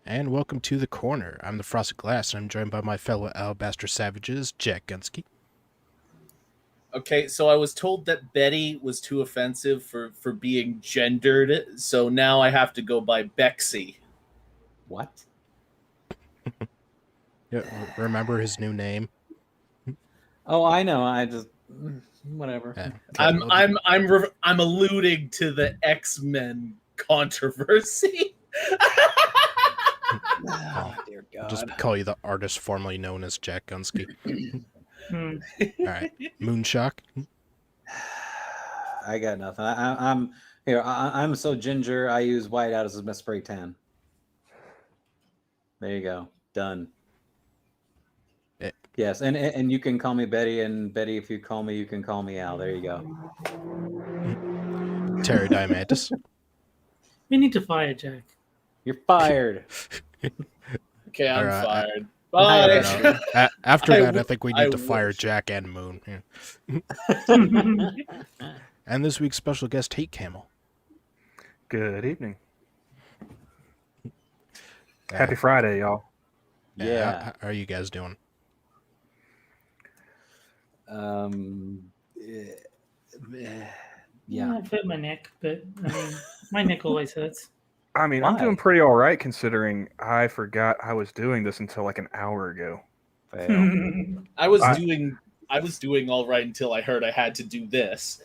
And welcome to The Corner. I'm the Frosted Glass, and I'm joined by my fellow Alabaster Savages, Jack Gunsky. Okay, so I was told that Betty was too offensive for being gendered, so now I have to go by Bexy. What? Remember his new name? Oh, I know. I just whatever. Okay, I'm alluding to the X-Men controversy. Oh, dear God. I'll just call you the artist formerly known as Jack Gunsky. All right, Moonshock. I got nothing. I'm here. I'm so ginger. I use white out as my spray tan. There you go. Done. Yes, and you can call me Betty, and Betty, if you call me, you can call me Al. There you go. Terry Diamantis. We need to fire Jack. You're fired. Okay, I'm All right, fired. Bye. After that, I think we need to fire Jack and Moon. Yeah. And this week's special guest, Hate Camel. Good evening. Happy Friday, y'all. Yeah. How are you guys doing? Yeah. I've hurt my neck, but I mean, my neck always hurts. I mean, I'm doing pretty all right considering I forgot I was doing this until like an hour ago. I was doing all right until I heard I had to do this.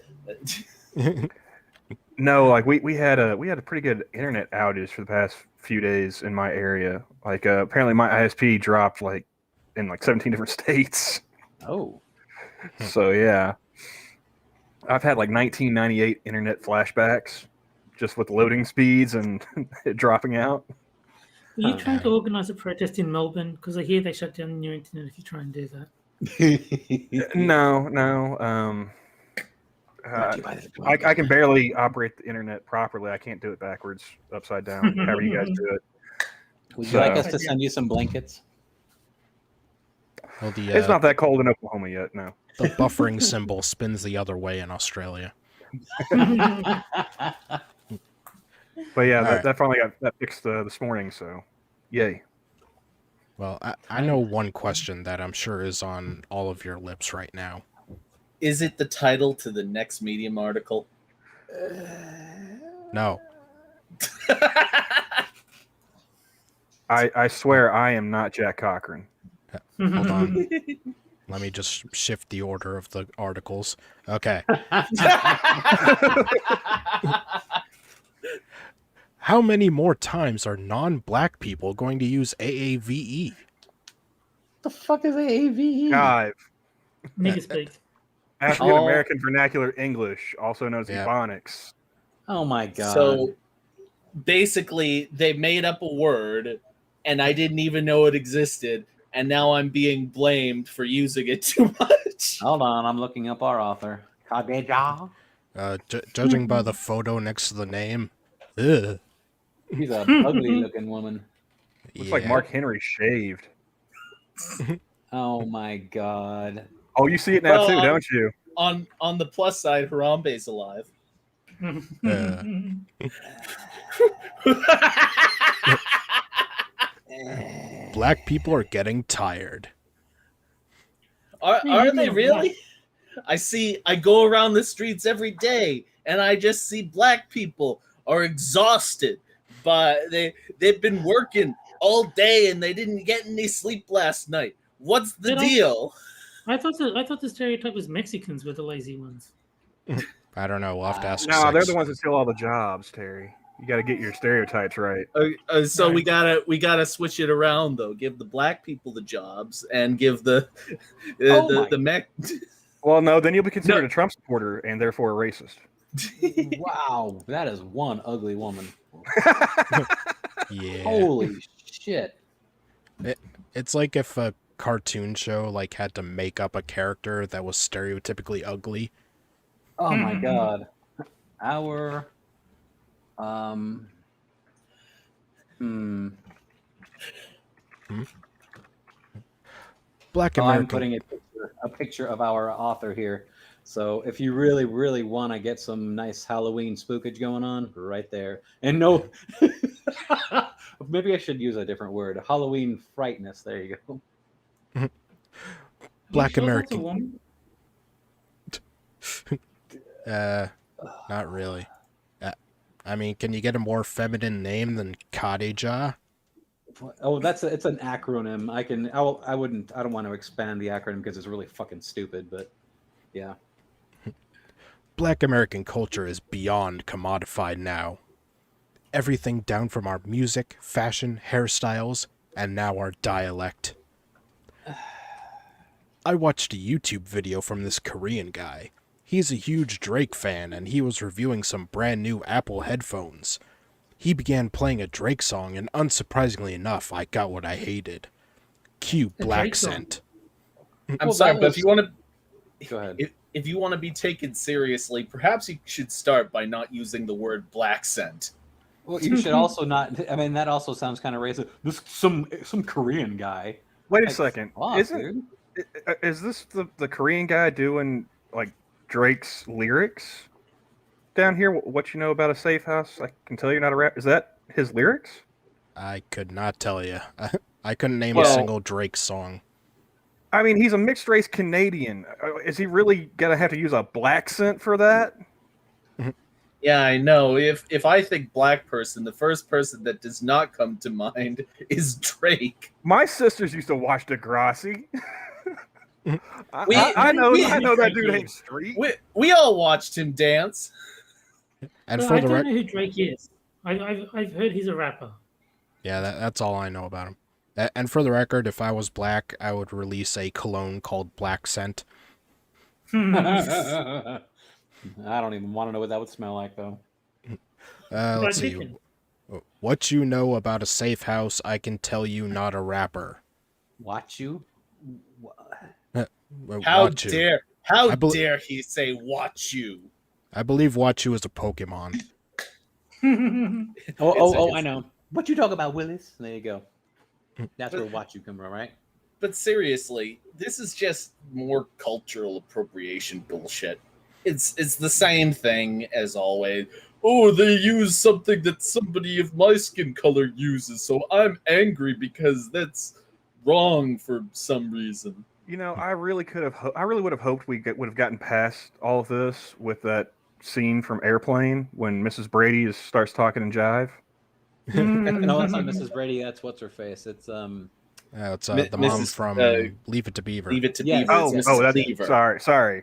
No, like we had a pretty good internet outage for the past few days in my area. Like apparently my ISP dropped like in like 17 different states. Oh. So yeah. I've had like 1998 internet flashbacks just with loading speeds and it dropping out. Are you trying to organise a protest in Melbourne? Because I hear they shut down your internet if you try and do that. No. I can barely operate the internet properly. I can't do it backwards, upside down, however you guys do it. Would you like us to send you some blankets? Well, it's not that cold in Oklahoma yet, no. The buffering symbol spins the other way in Australia. But yeah, that finally got fixed this morning, so yay. Well, I know one question that I'm sure is on all of your lips right now. Is it the title to the next Medium article? No. I swear I am not Jack Cochran. Hold on. Let me just shift the order of the articles. Okay. How many more times are non-black people going to use AAVE? The fuck is AAVE? Jive. Nigga speak. African American Vernacular English, also known as Ebonics. Oh my God. So basically, they made up a word, and I didn't even know it existed, and now I'm being blamed for using it too much. Hold on, I'm looking up our author. Kageja. Judging by the photo next to the name, ugh. She's a ugly looking woman. Looks like Mark Henry shaved. Oh my God. Oh, you see it now too, don't you? On the plus side, Harambe's alive. Black people are getting tired. Are they really? I go around the streets every day and I just see black people are exhausted, but they've been working all day and they didn't get any sleep last night. What's the deal? I thought the stereotype was Mexicans were the lazy ones. I don't know. We'll have to ask. No, they're the ones that steal all the jobs, Terry. You got to get your stereotypes right. So we gotta switch it around though. Give the black people the jobs and give the Mex. Well, no, then you'll be considered a Trump supporter and therefore a racist. Wow, that is one ugly woman. Yeah. Holy shit. It's like if a cartoon show like had to make up a character that was stereotypically ugly. Oh my God. Our Black American. I'm putting a picture of our author here. So if you really, really want to get some nice Halloween spookage going on, right there. And no, Maybe I should use a different word. Halloween frightness. There you go. Black You sure that's a American. woman? Not really. I mean, can you get a more feminine name than Khadija? Oh, it's an acronym. I don't want to expand the acronym because it's really fucking stupid, but yeah. Black American culture is beyond commodified now. Everything down from our music, fashion, hairstyles, and now our dialect. I watched a YouTube video from this Korean guy. He's a huge Drake fan, and he was reviewing some brand new Apple headphones. He began playing a Drake song, and unsurprisingly enough, I got what I hated. Cue Black Scent. I'm sorry, but if you want to, Go ahead. If you want to be taken seriously, perhaps you should start by not using the word black scent. Well, you should also not. I mean, that also sounds kind of racist. This some Korean guy. Wait a Like, second. fuck, Isn't is this the Korean guy doing like Drake's lyrics down here? What you know about a safe house? I can tell you're not a rap. Is that his lyrics? I could not tell you. I couldn't name a Well- single Drake song. I mean, he's a mixed race Canadian. Is he really gonna have to use a black scent for that? Yeah, I know. If I think black person, the first person that does not come to mind is Drake. My sisters used to watch Degrassi. We- I know we- that dude ain't street. We all watched him dance. And Well, for I the don't record, know who Drake is. I've heard he's a rapper. yeah, that's all I know about him. And for the record, if I was black, I would release a cologne called Black Scent. I don't even want to know what that would smell like, though. Let's see. Chicken. What you know about a safe house, I can tell you not a rapper. Watch you. How Wachu. dare I bel- dare he say watch you? I believe Wachu is a Pokemon. Oh, I know. What you talk about, Willis? There you go. That's where watch you come from, right? But seriously, this is just more cultural appropriation bullshit. It's the same thing as always. Oh, they use something that somebody of my skin color uses, so I'm angry because that's wrong for some reason. You know, I really would have hoped would have gotten past all of this with that scene from Airplane when Mrs. Brady starts talking in jive. No, that's not Mrs. Brady. That's what's her face. It's It's Mi- the mom Mrs. from Leave It to Beaver. Leave it to Yes. Beaver. Oh, It's Mrs. that's Beaver. sorry.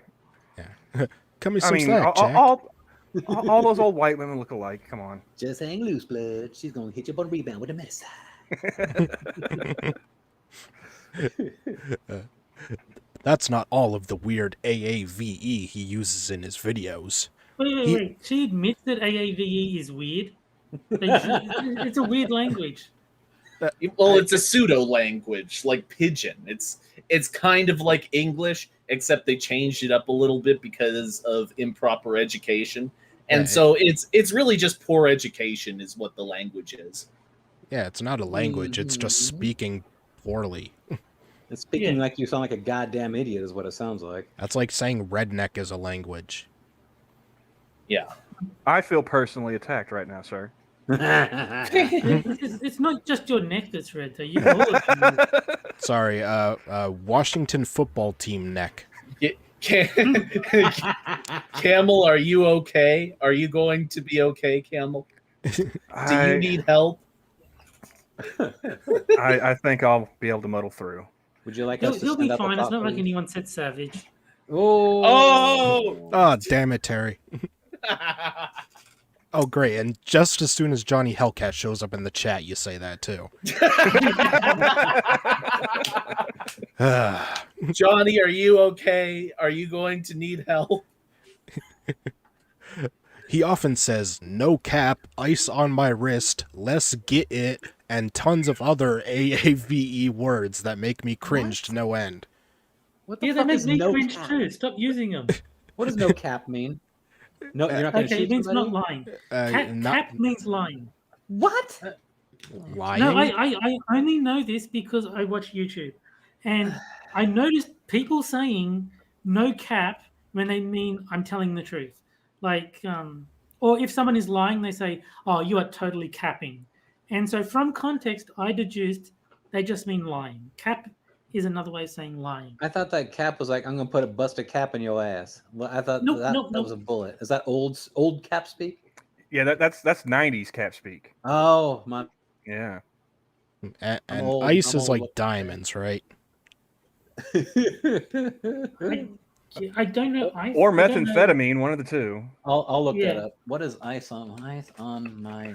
Cut me I some mean, slack, Jack. all those old white women look alike. Come on. just hang loose, blood. She's gonna hit you up on rebound with a medicine. That's not all of the weird AAVE he uses in his videos. Wait. She admits that AAVE is weird. It's a weird language. Well, it's a pseudo language like pidgin. It's kind of like English, except they changed it up a little bit because of improper education. And Yeah, so it's really just poor education is what the language is. Yeah, it's not a language. It's just Mhm. speaking poorly. It's speaking Yeah. like you sound like a goddamn idiot, is what it sounds like. That's like saying redneck is a language. Yeah. I feel personally attacked right now, sir. It's not just your neck that's red, though. You've all of them. Sorry, Washington football team neck. Camel, are you okay? Are you going to be okay, Camel? Do you need help? I think I'll be able to muddle through. Would you like us to He'll be stand up fine. a It's not like please? anyone said savage. Oh! Oh, damn it, Terry. Oh, great. And just as soon as Johnny Hellcat shows up in the chat, you say that too. Johnny, are you okay? Are you going to need help? He often says, no cap, ice on my wrist, let's get it, and tons of other AAVE words that make me cringe to no end. What the Yeah, they fuck make is me no cringe cap? too. Stop using them. What does no cap mean? No, you're not going to Okay, shoot it means somebody? not lying. Not Cap means lying. What? lying. No, I only know this because I watch YouTube, and I noticed people saying no cap when they mean I'm telling the truth. Like, or if someone is lying, they say, "Oh, you are totally capping," And so from context, I deduced they just mean lying. Cap is another way of saying lying. I thought that cap was like, I'm gonna put a busted cap in your ass. Well, I thought Nope, that nope, was a bullet. Is that old cap speak? Yeah, that's 90s cap speak. Oh my! Yeah. And old, ice I'm is old. like diamonds, right? I don't know. Or I don't know. methamphetamine, one of the two. I'll look that Yeah. up. What is ice on my?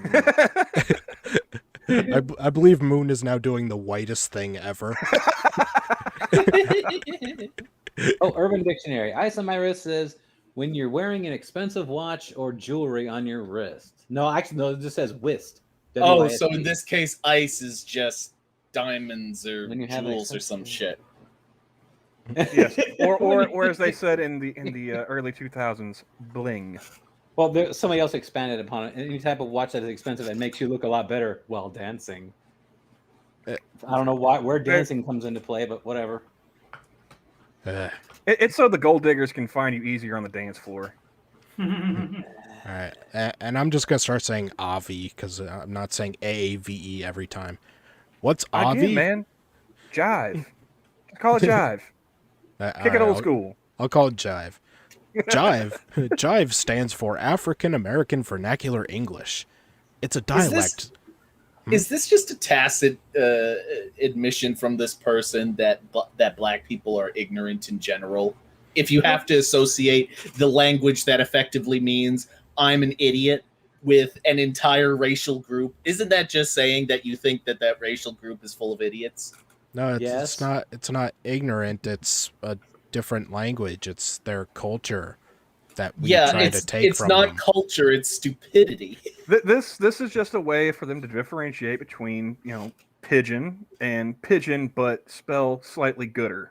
I believe Moon is now doing the whitest thing ever. Oh, Urban Dictionary. Ice on my wrist says when you're wearing an expensive watch or jewelry on your wrist. No, actually, no, it just says whist. Oh, W-I-S-T. so in this case, ice is just diamonds or When you have jewels or access some to- shit. Yes. Or as they said in the early 2000s, bling. Well, somebody else expanded upon it. Any type of watch that is expensive and makes you look a lot better while dancing. I don't know where dancing comes into play, but whatever. It's so the gold diggers can find you easier on the dance floor. All right, and I'm just gonna start saying Avi because I'm not saying AAVE every time. What's Avi? Again, man. Jive. Call it jive. Kick it old school. I'll call it Jive. Jive stands for African American Vernacular English. It's a dialect. Is this just a tacit admission from this person that black people are ignorant in general? If you have to associate the language that effectively means I'm an idiot with an entire racial group, isn't that just saying that you think that racial group is full of idiots? No, Yes. it's not. It's not ignorant. It's a different language. It's their culture that we try to take it's from not them. culture, it's stupidity. This is just a way for them to differentiate between, pigeon and pigeon, but spell slightly gooder.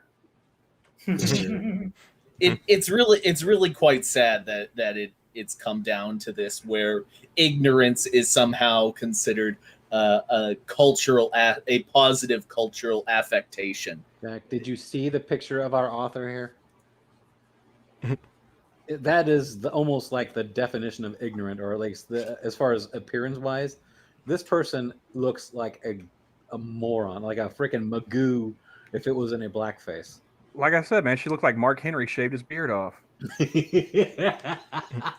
It's really quite sad that it's come down to this, where ignorance is somehow considered a positive cultural affectation. Jack, did you see the picture of our author here? That is almost like the definition of ignorant, or at least as far as appearance wise. This person looks like a moron, like a freaking magoo if it was in a blackface. Like I said, man, she looked like Mark Henry shaved his beard off.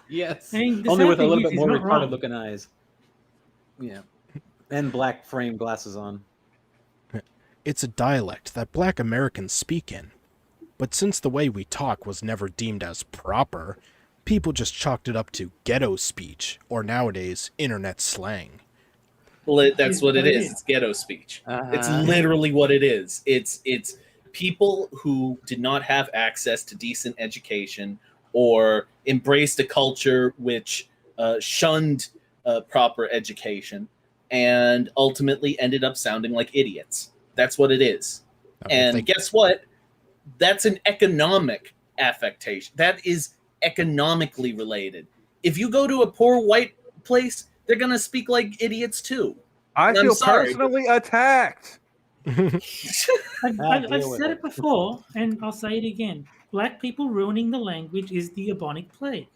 Yes. I mean, the Only sad with a thing little is bit he's more not retarded wrong. looking eyes. Yeah. And black frame glasses on. It's a dialect that black Americans speak in. But since the way we talk was never deemed as proper, people just chalked it up to ghetto speech, or nowadays, internet slang. Well, that's what it is. It's ghetto speech. It's literally what it is. It's people who did not have access to decent education or embraced a culture which shunned proper education and ultimately ended up sounding like idiots. That's what it is. And guess what? That's an economic affectation. That is economically related. If you go to a poor white place, they're going to speak like idiots too. I feel sorry. personally attacked. I've said it before, and I'll say it again. Black people ruining the language is the bubonic plague.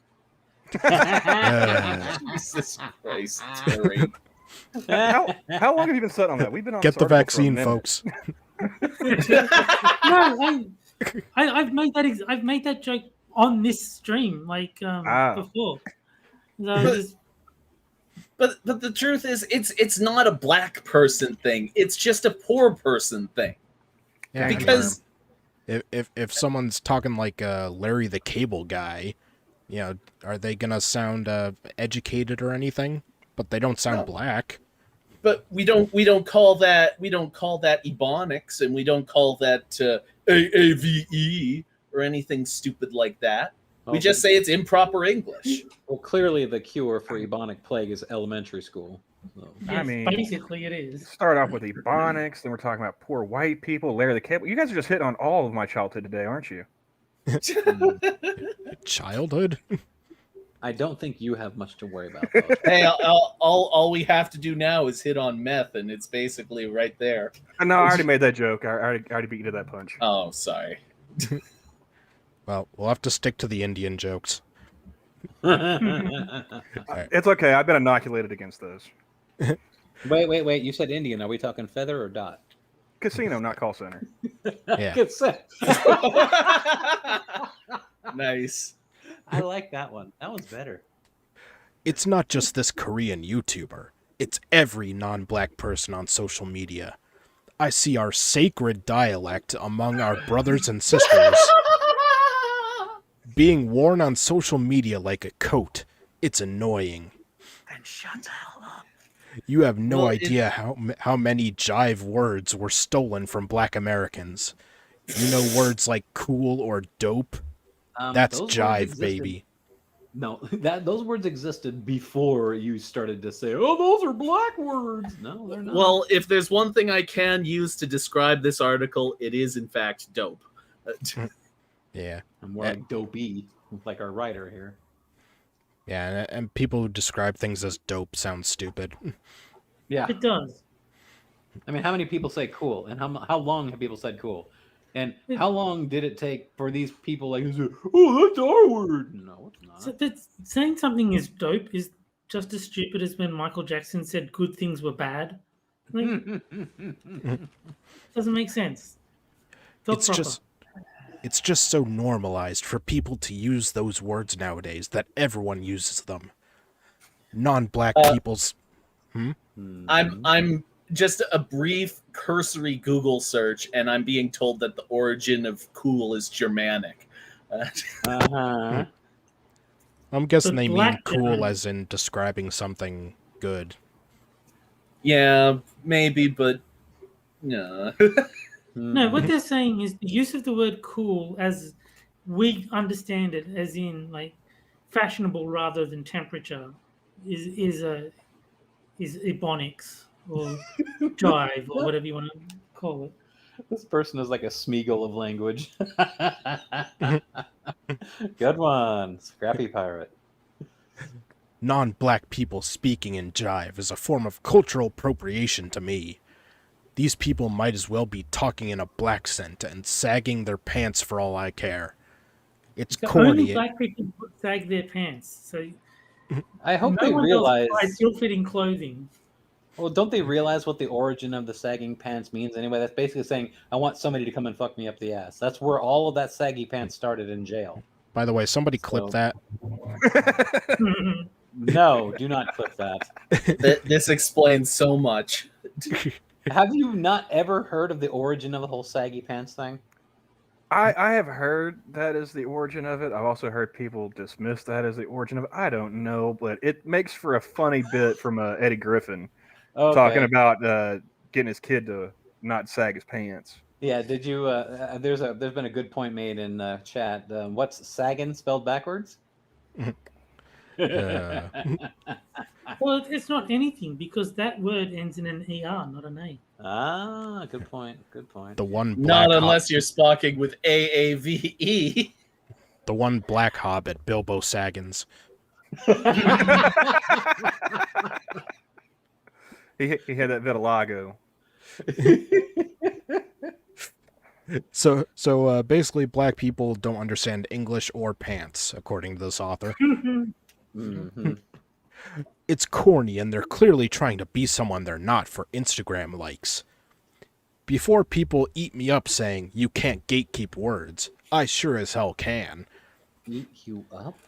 Jesus Christ, Terry. How long have you been sitting on that? We've been on Get this the article for a vaccine, minute. folks. No, I've made that joke on this stream before. So But the truth is, it's not a black person thing. It's just a poor person thing. Yeah, Because if someone's talking like Larry the Cable Guy, are they gonna sound educated or anything? But they don't sound black. but we don't call that Ebonics, and we don't call that AAVE or anything stupid like that. We just say it's improper English. Well, clearly the cure for Ebonic plague is elementary school. So. I mean, basically it is. Start off with Ebonics, then we're talking about poor white people, Larry the Cable. You guys are just hitting on all of my childhood today, aren't you? Childhood? I don't think you have much to worry about, though. Hey, all we have to do now is hit on meth, and it's basically right there. No, I already made that joke. I already beat you to that punch. Oh, sorry. Well, we'll have to stick to the Indian jokes. It's okay. I've been inoculated against those. Wait. You said Indian. Are we talking feather or dot? Casino, not call center. Yeah. Good set. Nice. I like that one. That one's better. It's not just this Korean YouTuber. It's every non-black person on social media. I see our sacred dialect among our brothers and sisters being worn on social media like a coat. It's annoying. Then shut the hell up. You have no Well, idea how many jive words were stolen from black Americans. You know words like cool or dope? That's Those words jive, existed. baby. No, those words existed before you started to say, "Oh, those are black words." No, they're not. Well, if there's one thing I can use to describe this article, it is in fact dope. Yeah. I'm more like dopey, like our writer here. Yeah, and people who describe things as dope sound stupid. Yeah, It does. I mean, how many people say cool, and how long have people said cool, and how long did it take for these people like, "Oh, that's our word"? No, it's not. So that's, saying something is dope is just as stupid as when Michael Jackson said good things were bad. Like, doesn't make sense. Felt It's proper. it's just so normalized for people to use those words nowadays that everyone uses them. Non-black people's I'm just a brief cursory Google search, and I'm being told that the origin of cool is Germanic. Uh-huh. I'm guessing The they mean black cool guy- as in describing something good. Yeah, maybe, but no. No, what they're saying is the use of the word cool as we understand it, as in like fashionable rather than temperature, is ebonics or jive or whatever you want to call it. This person is like a Smeagol of language. Good one, Scrappy Pirate. Non-black people speaking in jive is a form of cultural appropriation to me. These people might as well be talking in a black scent and sagging their pants for all I care. It's The only corny. black people sag their pants, so I hope no they one realize. else buys ill-fitting clothing. Well, don't they realize what the origin of the sagging pants means anyway? That's basically saying, I want somebody to come and fuck me up the ass. That's where all of that saggy pants started, in jail. By the way, somebody clip So- that. No, do not clip that. This explains so much. Have you not ever heard of the origin of the whole saggy pants thing? I have heard that is the origin of it. I've also heard people dismiss that as the origin of it. I don't know, but it makes for a funny bit from Eddie Griffin Okay. talking about getting his kid to not sag his pants. Yeah, did you? There's been a good point made in chat. What's sagging spelled backwards? Well, it's not anything because that word ends in an er, not an a. Ah, good point. Good point. The one Not black unless you're spocking with AAVE. the one black hobbit, Bilbo Saggins. He had that vitiligo. So basically, black people don't understand English or pants, according to this author. Mhm. It's corny, and they're clearly trying to be someone they're not for Instagram likes. Before people eat me up saying you can't gatekeep words, I sure as hell can. Eat you up?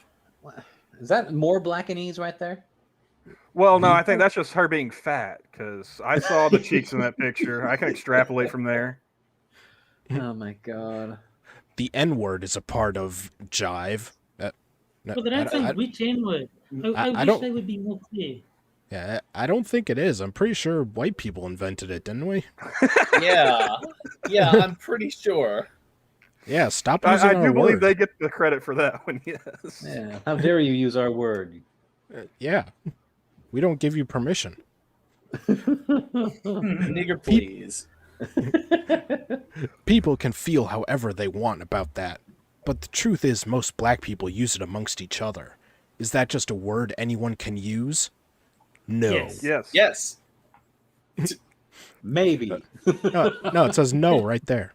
What? Is that more blackenese right there? Well, no, I think that's just her being fat because I saw the cheeks in that picture. I can extrapolate from there. Oh my god. The N-word is a part of jive. Well, they don't say which N word. I wish don't- they would be more clear. Yeah, I don't think it is. I'm pretty sure white people invented it, didn't we? Yeah. Yeah, I'm pretty sure. Yeah, stop using I our do believe word. they get the credit for that one, yes. Yeah. How dare you use our word? Yeah, we don't give you permission. Nigger, please. People can feel however they want about that, but the truth is most black people use it amongst each other. Is that just a word anyone can use? No. Yes. Yes. Yes. Maybe. No, it says no right there.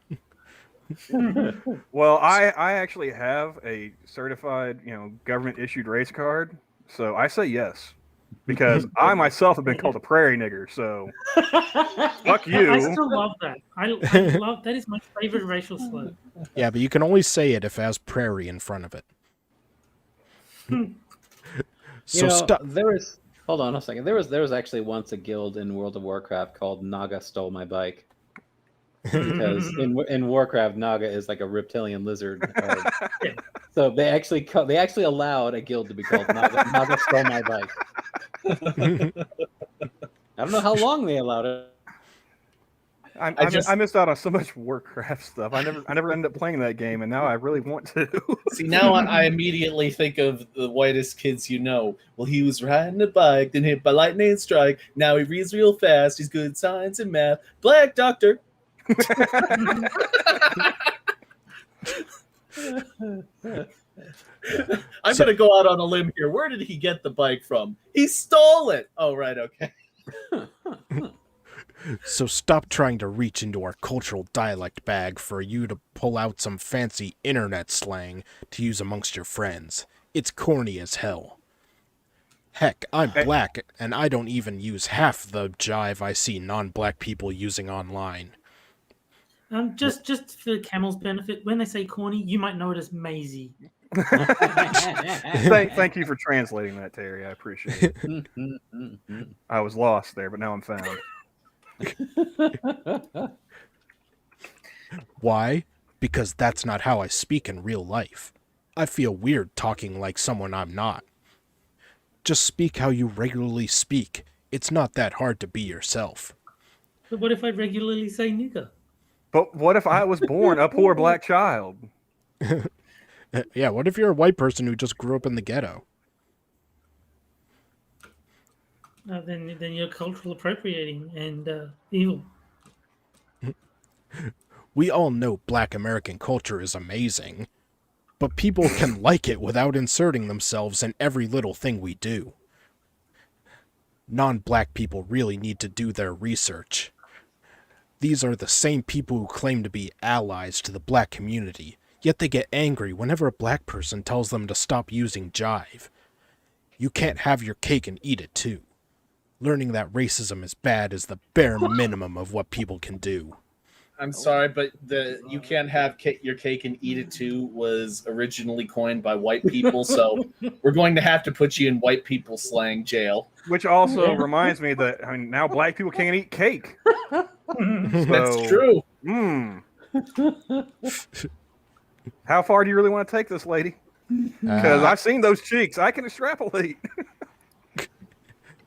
Well, I actually have a certified, government issued race card, so I say yes. because I myself have been called a prairie nigger. So fuck you. I still love that. I love that. Is my favorite racial slur. Yeah, but you can only say it if it has prairie in front of it. So there was. Hold on a second. There was actually once a guild in World of Warcraft called Naga Stole My Bike. Because in Warcraft, Naga is like a reptilian lizard. So they actually allowed a guild to be called Naga Stole My Bike. I don't know how long they allowed it. I missed out on so much Warcraft stuff. I never ended up playing that game, and now I really want to. See, now I immediately think of the whitest kids you know. Well, he was riding a bike, then hit by lightning strike. Now he reads real fast. He's good at science and math. Black doctor. I'm gonna go out on a limb here. Where did he get the bike from? He stole it. Oh, right, okay. So stop trying to reach into our cultural dialect bag for you to pull out some fancy internet slang to use amongst your friends. It's corny as hell. Heck, I'm black, and I don't even use half the jive I see non-black people using online. Just for Camel's benefit, when they say corny, you might know it as Maisie. Thank you for translating that, Terry. I appreciate it. I was lost there, but now I'm found. Why? Because that's not how I speak in real life. I feel weird talking like someone I'm not. Just speak how you regularly speak. It's not that hard to be yourself. But what if I regularly say nigger? But what if I was born a poor black child? Yeah, what if you're a white person who just grew up in the ghetto? Then you're cultural appropriating and evil. We all know black American culture is amazing, but people can like it without inserting themselves in every little thing we do. Non-black people really need to do their research. These are the same people who claim to be allies to the black community, yet they get angry whenever a black person tells them to stop using jive. You can't have your cake and eat it too. Learning that racism is bad is the bare minimum of what people can do. I'm sorry, but you can't have your cake and eat it too was originally coined by white people, so we're going to have to put you in white people slang jail. Which also reminds me that now black people can't eat cake. That's true. How far do you really want to take this, lady? Because I've seen those cheeks. I can extrapolate.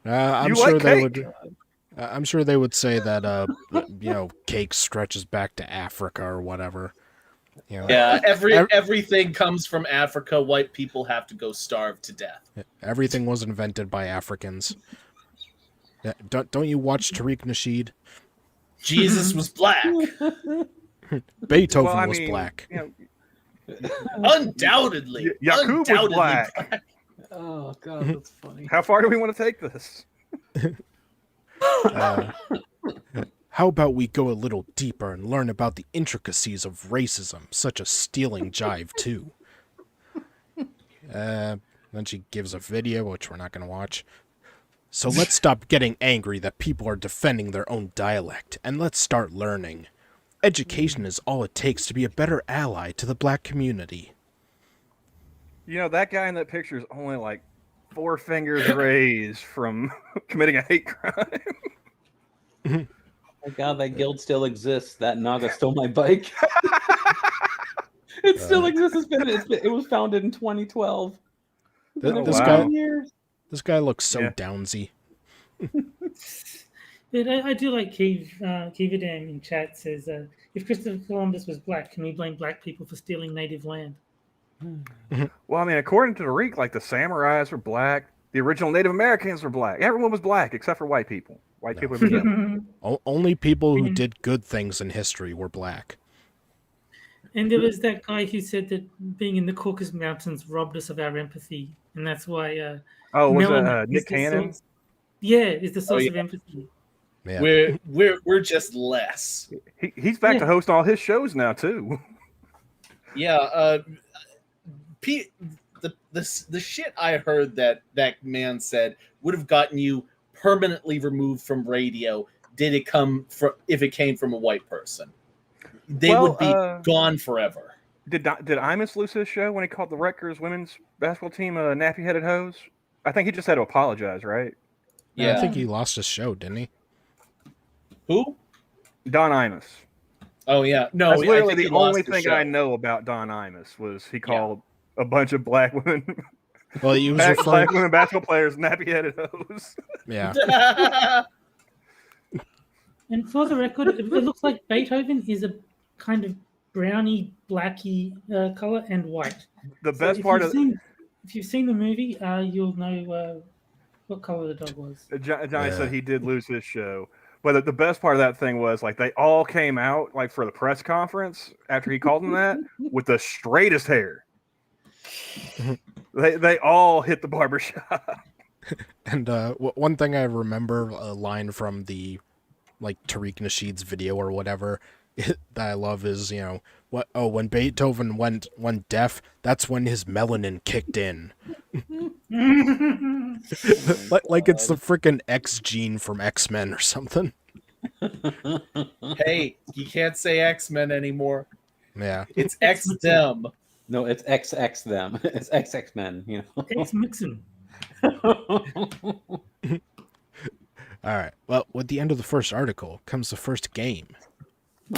I'm sure they would. I'm sure they would say that cake stretches back to Africa or whatever. You know, yeah, everything comes from Africa. White people have to go starve to death. Everything was invented by Africans. Don't you watch Tariq Nasheed? Jesus was black. Beethoven was black. Undoubtedly. Yakub was black. Oh, God, that's funny. How far do we want to take this? How about we go a little deeper and learn about the intricacies of racism, such as stealing jive, too? Then she gives a video, which we're not going to watch. So let's stop getting angry that people are defending their own dialect, and let's start learning. Education is all it takes to be a better ally to the black community. You know, that guy in that picture is only like 4 fingers raised from committing a hate crime. Oh my God, that guild still exists. That Naga Stole My Bike. It still exists. It was founded in 2012. This guy looks so downsy. But I do like Kivadam in chat says, if Christopher Columbus was black, can we blame black people for stealing native land? Well, I mean, according to Tariq, like the samurais were black, the original Native Americans were black. Everyone was black except for white people. White people were them. Only people who did good things in history were black. And there was that guy who said that being in the Caucasus Mountains robbed us of our empathy, and that's why. Was it Nick Cannon? Is the source of empathy. Yeah. We're just less. He's back to host all his shows now too. Yeah. The the shit I heard that man said would have gotten you permanently removed from radio. Did it come from if it came from a white person? They would be gone forever. Did Imus lose his show when he called the Rutgers women's basketball team nappy-headed hoes? I think he just had to apologize, right? Yeah, I think he lost his show, didn't he? Who? Don Imus. Oh yeah, no. That's literally I think the only thing I know about Don Imus was he called a bunch of black women. Well, he was black women basketball players nappy-headed hoes. Yeah. And for the record, it looks like Beethoven is a kind of browny, blacky color and white. The best part of if you've seen the movie, you'll know what color the dog was. Johnny said he did lose his show. But the best part of that thing was like they all came out like for the press conference after he called them that with the straightest hair. They all hit the barbershop. And one thing I remember, a line from the like Tariq Nasheed's video or whatever that I love is, when Beethoven went deaf, that's when his melanin kicked in. like it's the freaking X gene from X-Men or something. Hey, you can't say X-Men anymore. Yeah. It's X them. No, it's XX them. It's XX men, X Mixon. All right. Well, with the end of the first article comes the first game.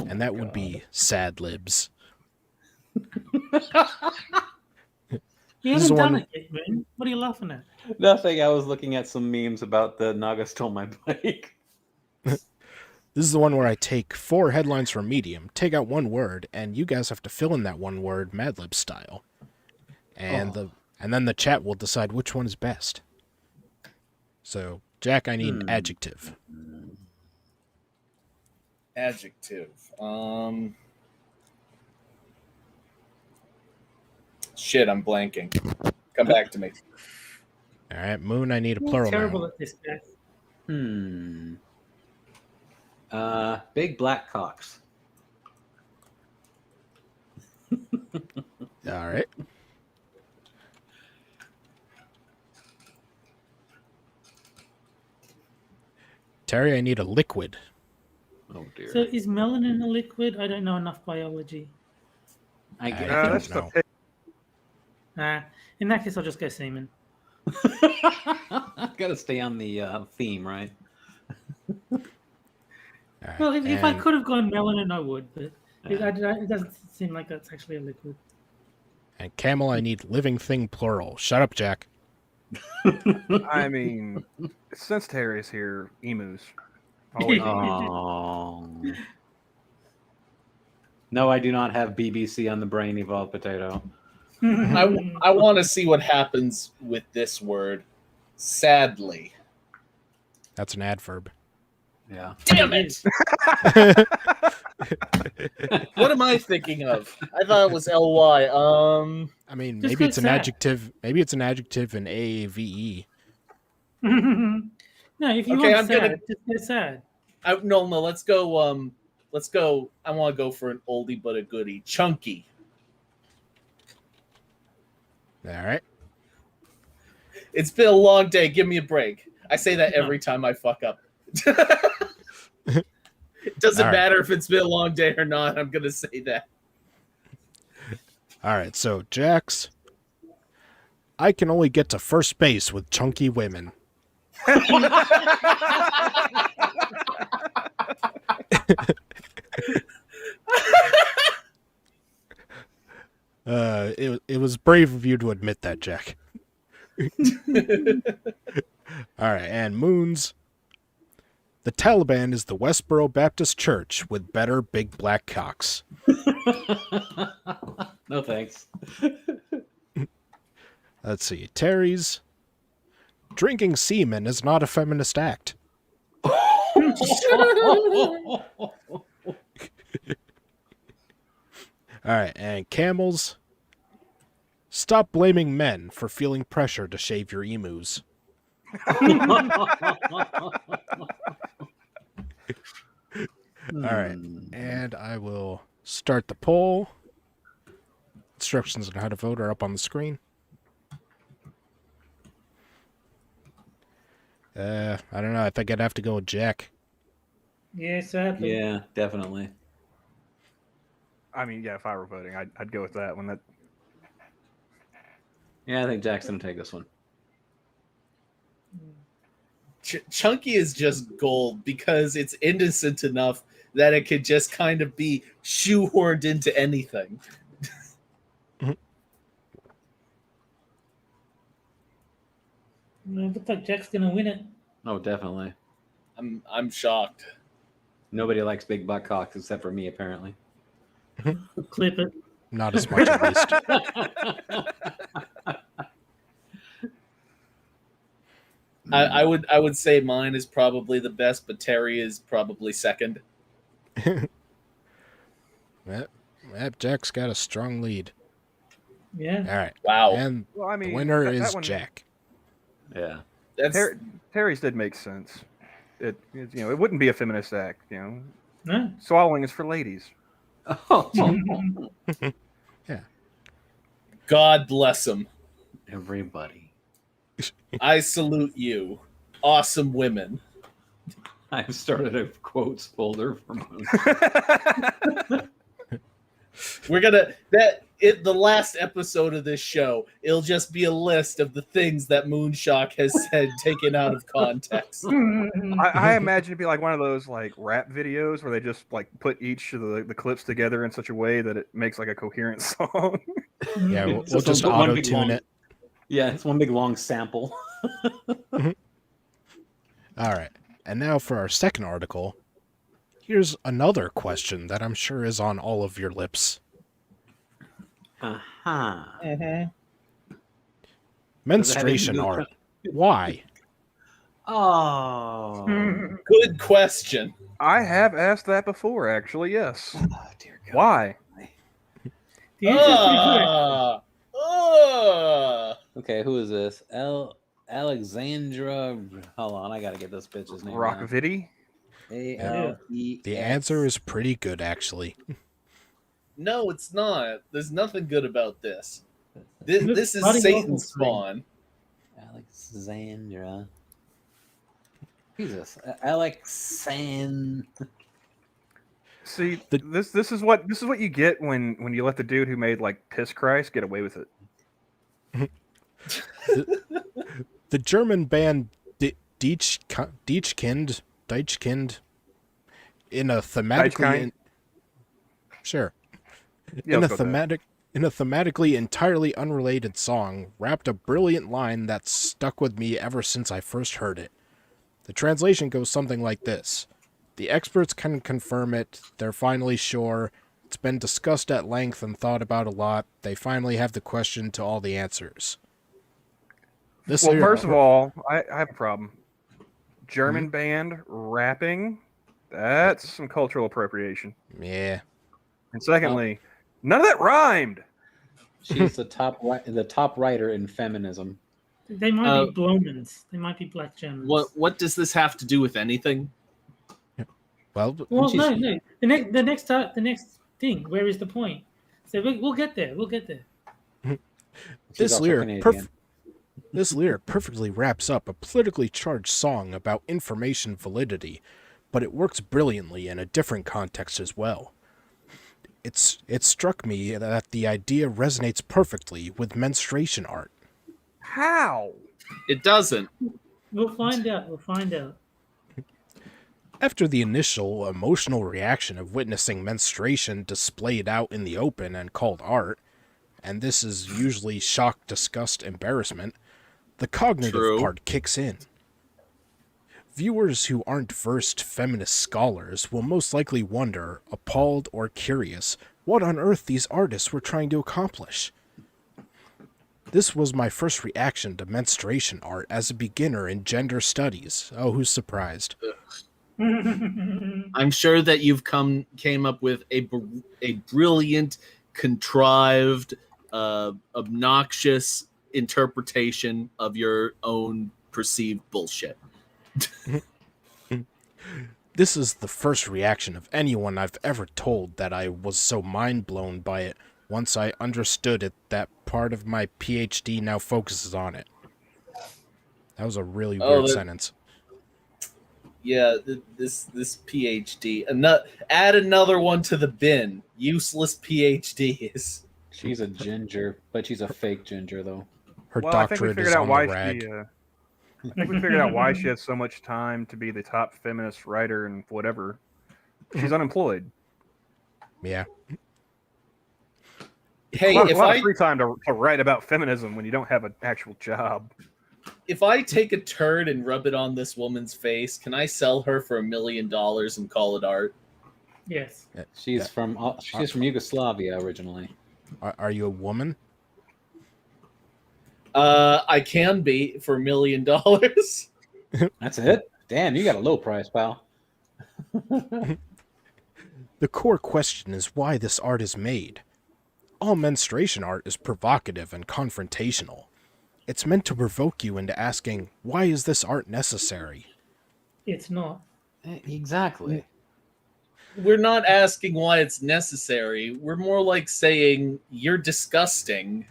And that would be Sad Libs. You haven't done it yet, man. What are you laughing at? Nothing. I was looking at some memes about the Naga stole my bike. This is the one where I take 4 headlines from Medium, take out one word, and you guys have to fill in that one word Mad Lib style. And then the chat will decide which one is best. So, Jack, I need an adjective. Adjective. Shit, I'm blanking. Come back to me. All right, Moon, I need a plural terrible noun. at this, guy. Big black cocks. All right. Terry, I need a liquid. Oh dear. So is melanin a liquid? I don't know enough biology. I get I That's don't the In that case, I'll just go semen. Got to stay on the theme, right? All right, Well, if I and- could have gone melanin, I would, but it doesn't seem like that's actually a liquid. And Camel, I need living thing plural. Shut up, Jack. I mean, since Terry's here, emus. Always. Oh. No, I do not have BBC on the brain, evolved potato. I want to see what happens with this word. Sadly. That's an adverb. Yeah. Damn it! What am I thinking of? I thought it was ly. I mean, Just maybe it's an go sad. adjective. Maybe it's an adjective in AAVE. No, if you Okay, want I'm sad, gonna- just go sad. No. Let's go. Let's go. I want to go for an oldie but a goodie. Chunky. All right. It's been a long day. Give me a break. I say that every time I fuck up. It doesn't All right. matter if it's been a long day or not. I'm gonna say that. All right. So, Jax, I can only get to first base with chunky women. It was brave of you to admit that, Jack. All right, and Moons. The Taliban is the Westboro Baptist Church with better big black cocks. No thanks. Let's see. Terry's. Drinking semen is not a feminist act. All right, and Camels. Stop blaming men for feeling pressure to shave your emus. All right, and I will start the poll. Instructions on how to vote are up on the screen. I don't know. I think I'd have to go with Jack. Yeah, sadly. Yeah, definitely. I mean, yeah, if I were voting, I'd go with that one. That Yeah, I think Jack's gonna take this one. Chunky is just gold because it's innocent enough that it could just kind of be shoehorned into anything. No, looks like Jack's gonna win it. Oh, definitely. I'm shocked. Nobody likes big butt cocks except for me, apparently. We'll clip it. Not as much, at least. I would say mine is probably the best, but Terry is probably second. Yep, Jack's got a strong lead. Yeah. All right. Wow. And well, I mean, the winner that is one- Jack. Yeah. That's Terry's did make sense. It wouldn't be a feminist act. No. Swallowing is for ladies. Oh, God bless him. everybody. I salute you. Awesome women. I've started a quotes folder for We're gonna the last episode of this show, it'll just be a list of the things that Moonshock has said taken out of context. I imagine it'd be like one of those like rap videos where they just like put each of the clips together in such a way that it makes like a coherent song. Yeah, we'll So just one big auto-tune long- it. Yeah, it's one big long sample. All right. And now for our second article. Here's another question that I'm sure is on all of your lips. Uh-huh. Menstruation art. Why? Oh. Good question. I have asked that before, actually. Yes. Oh, dear God. Why? The answer's pretty good. Okay, who is this? Alexandra. Hold on, I gotta get this bitch's name. Rockvity? A-L-E. The answer is pretty good, actually. No, it's not. There's nothing good about this. This is Starting Satan's off spawn. Alexandra. Jesus, Alexand. See, this is what you get when you let the dude who made like Piss Christ get away with it. The German band Deichkind, in a thematically Yeah, in let's go with that. a thematically entirely unrelated song, rapped a brilliant line that's stuck with me ever since I first heard it. The translation goes something like this: "The experts can confirm it. They're finally sure. It's been discussed at length and thought about a lot. They finally have the question to all the answers." This Well, lyric- first of all, I have a problem. German band rapping, that's some cultural appropriation. yeah. And secondly, none of that rhymed. She's the top writer in feminism. They might be Blomans. They might be black Germans. What does this have to do with anything? Well, Well, She's- no. The next thing. Where is the point? So we'll get there. We'll get there. She's this also lyric Canadian. This lyric perfectly wraps up a politically charged song about information validity, but it works brilliantly in a different context as well. It struck me that the idea resonates perfectly with menstruation art. How? It doesn't. We'll find out. After the initial emotional reaction of witnessing menstruation displayed out in the open and called art, and this is usually shock, disgust, embarrassment, the cognitive True. part kicks in. Viewers who aren't versed feminist scholars will most likely wonder, appalled or curious, what on earth these artists were trying to accomplish. This was my first reaction to menstruation art as a beginner in gender studies. Oh, who's surprised? I'm sure that you've came up with a brilliant, contrived, obnoxious interpretation of your own perceived bullshit. This is the first reaction of anyone I've ever told that I was so mind-blown by it once I understood it that part of my PhD now focuses on it. That was a really weird sentence. Yeah, this PhD. Add another one to the bin. Useless PhDs. She's a ginger, but she's a fake ginger though. Her Well, I think we doctorate figured is out on the why rag. she. I think we figured out why she has so much time to be the top feminist writer and whatever. She's unemployed. Yeah. Hey, a if lot I of free time to write about feminism when you don't have an actual job. if I take a turd and rub it on this woman's face, can I sell her for $1 million and call it art? Yes. She's from Yugoslavia originally. Are you a woman? I can be for $1 million. That's it? Damn, you got a low price, pal. The core question is why this art is made. All menstruation art is provocative and confrontational. It's meant to provoke you into asking, why is this art necessary? It's not. Exactly. We're not asking why it's necessary. We're more like saying you're disgusting.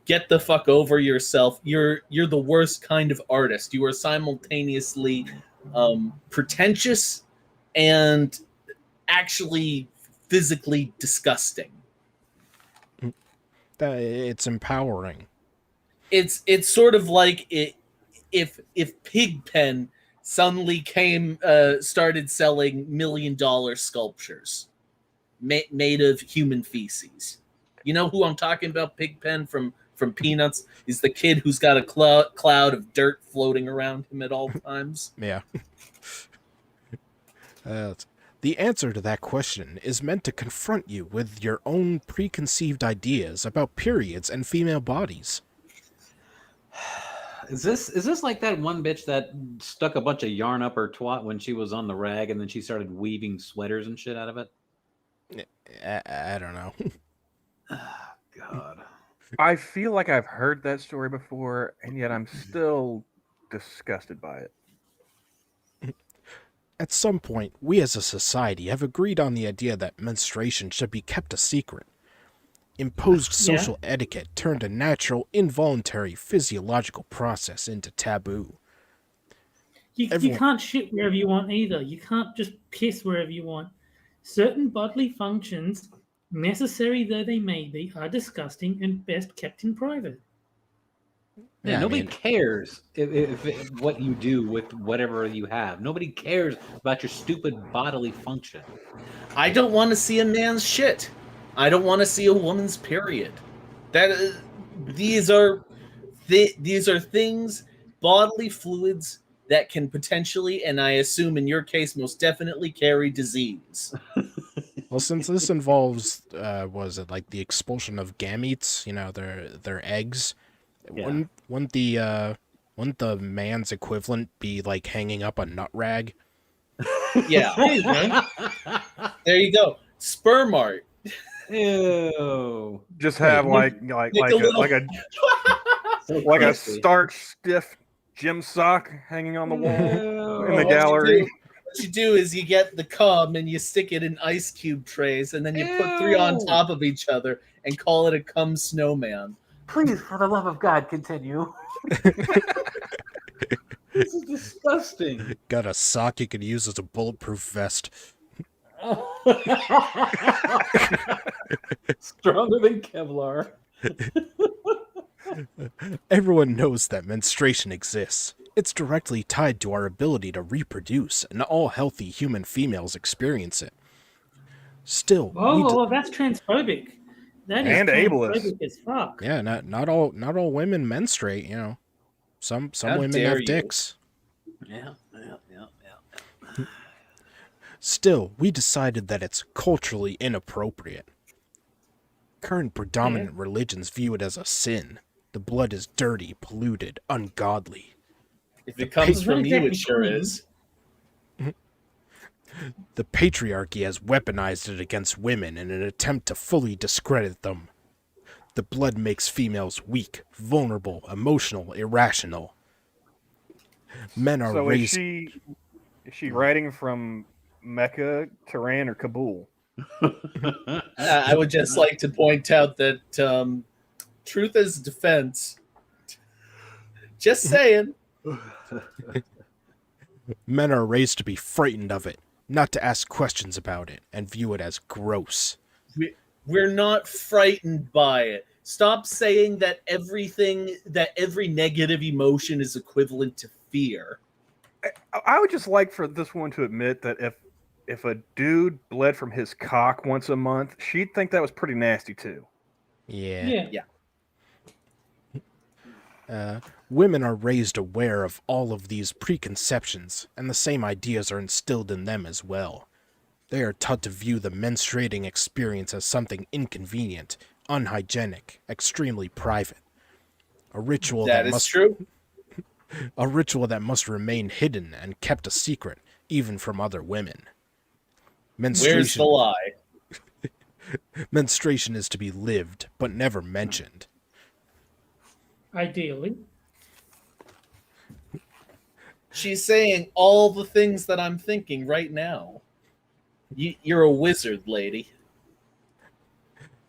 Get the fuck over yourself. You're the worst kind of artist. You are simultaneously pretentious and actually physically disgusting. It's empowering. It's sort of like if Pigpen suddenly started selling $1 million sculptures made of human feces. You know who I'm talking about? Pigpen from Peanuts. He's the kid who's got a cloud of dirt floating around him at all times. Yeah. The answer to that question is meant to confront you with your own preconceived ideas about periods and female bodies. Is this like that one bitch that stuck a bunch of yarn up her twat when she was on the rag and then she started weaving sweaters and shit out of it? I don't know. God. I feel like I've heard that story before, and yet I'm still disgusted by it. At some point, we as a society have agreed on the idea that menstruation should be kept a secret. Imposed social etiquette turned a natural, involuntary, physiological process into taboo. You can't shit wherever you want either. You can't just piss wherever you want. Certain bodily functions, necessary though they may be, are disgusting and best kept in private. Yeah, nobody cares if what you do with whatever you have. Nobody cares about your stupid bodily function. I don't want to see a man's shit. I don't want to see a woman's period. These are things, bodily fluids that can potentially, and I assume in your case, most definitely carry disease. Well, since this involves, was it like the expulsion of gametes? You know, their eggs. Yeah. Wouldn't the man's equivalent be like hanging up a nut rag? Yeah. There you go. Sperm art. Ew. Just have like a starch stiff gym sock hanging on the wall in the gallery. What you do is you get the cum and you stick it in ice cube trays, and then you put 3 on top of each other and call it a cum snowman. Please, for the love of God, continue. This is disgusting. Got a sock you could use as a bulletproof vest. Stronger than Kevlar. Everyone knows that menstruation exists. It's directly tied to our ability to reproduce, and all healthy human females experience it. Still, that's transphobic. That is And ableist. as fuck. yeah, not all women menstruate. You know, some How women dare have you. dicks. Yeah. Still, we decided that it's culturally inappropriate. Current predominant religions view it as a sin. The blood is dirty, polluted, ungodly. If it comes from you, it sure is. The patriarchy has weaponized it against women in an attempt to fully discredit them. The blood makes females weak, vulnerable, emotional, irrational. Men are So raised... is she writing from Mecca, Tehran, or Kabul? I would just like to point out that truth is defense. Just saying. Men are raised to be frightened of it, not to ask questions about it, and view it as gross. We're not frightened by it. Stop saying that every negative emotion is equivalent to fear. I would just like for this one to admit that if a dude bled from his cock once a month, she'd think that was pretty nasty too. Yeah. Yeah. Women are raised aware of all of these preconceptions, and the same ideas are instilled in them as well. They are taught to view the menstruating experience as something inconvenient, unhygienic, extremely private. A ritual That is true. A ritual that must remain hidden and kept a secret, even from other women. Where's the lie? Menstruation is to be lived, but never mentioned. Ideally. She's saying all the things that I'm thinking right now. You're a wizard, lady.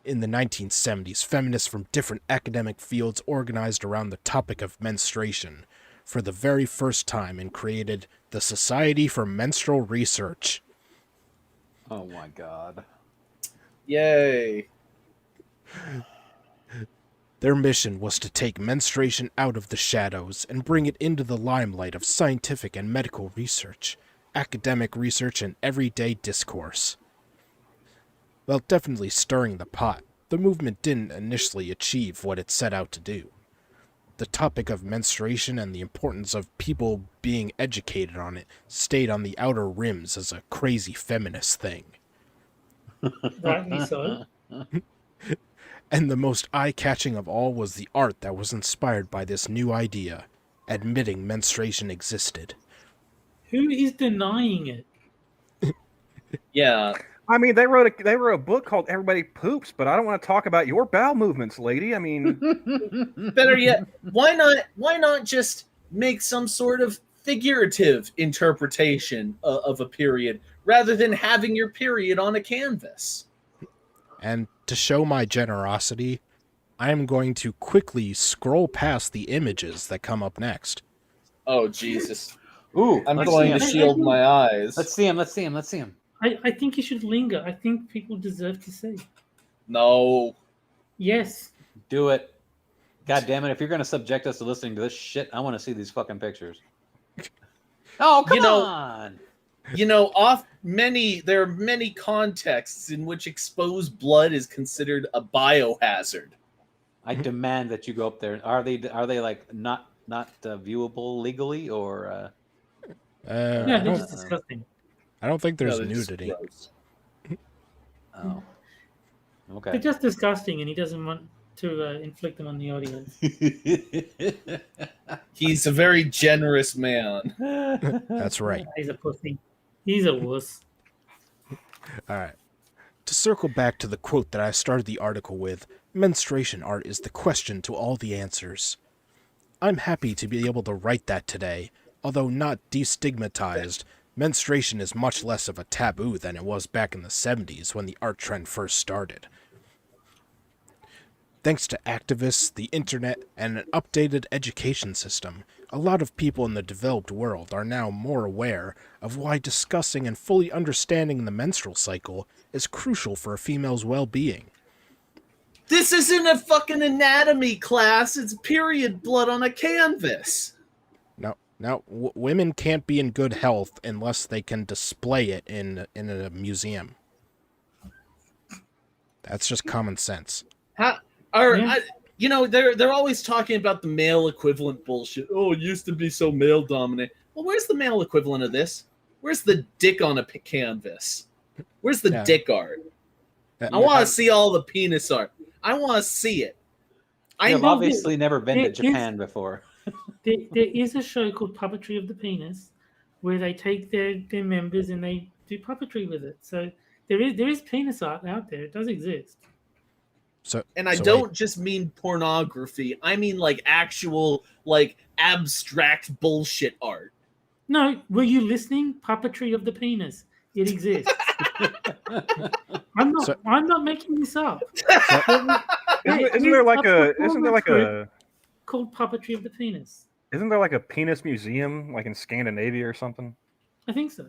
In the 1970s, feminists from different academic fields organized around the topic of menstruation for the very first time and created the Society for Menstrual Research. Oh my god. Yay. Their mission was to take menstruation out of the shadows and bring it into the limelight of scientific and medical research, academic research, and everyday discourse. While definitely stirring the pot, the movement didn't initially achieve what it set out to do. The topic of menstruation and the importance of people being educated on it stayed on the outer rims as a crazy feminist thing. Rightly so. And the most eye-catching of all was the art that was inspired by this new idea, admitting menstruation existed. Who is denying it? Yeah. I mean, they wrote a book called Everybody Poops, but I don't want to talk about your bowel movements, lady. I mean, Better yet, why not just make some sort of figurative interpretation of a period rather than having your period on a canvas? And to show my generosity, I am going to quickly scroll past the images that come up next. Oh, Jesus. Ooh, I'm let's going to see him. shield my eyes. Let's see him. I think you should linger. I think people deserve to see. No. Yes. Do it. God damn it. If you're going to subject us to listening to this shit, I want to see these fucking pictures. Oh, come on. There are many contexts in which exposed blood is considered a biohazard. I demand that you go up there. Are they like not viewable legally or? No, they're just disgusting. I don't think there's No, they're just nudity. gross. Oh. Okay. They're just disgusting, and he doesn't want to inflict them on the audience. He's a very generous man. That's right. He's a pussy. He's a wuss. All right. To circle back to the quote that I started the article with, menstruation art is the question to all the answers. I'm happy to be able to write that today, although not destigmatized. Menstruation is much less of a taboo than it was back in the 70s when the art trend first started. Thanks to activists, the internet, and an updated education system, a lot of people in the developed world are now more aware of why discussing and fully understanding the menstrual cycle is crucial for a female's well-being. This isn't a fucking anatomy class. It's period blood on a canvas. Now, women can't be in good health unless they can display it in a museum. That's just common sense. They're always talking about the male equivalent bullshit. Oh, it used to be so male dominant. Well, where's the male equivalent of this? Where's the dick on a canvas? Where's the dick art? I want to see all the penis art. I want to see it. I've obviously never been to Japan before. There is a show called Puppetry of the Penis where they take their members and they do puppetry with it. So there is penis art out there. It does exist. I don't just mean pornography. I mean like actual abstract bullshit art. No, were you listening? Puppetry of the Penis. It exists. I'm not making this up. Isn't there like a called Puppetry of the Penis? Isn't there like a penis museum, like in Scandinavia or something? I think so.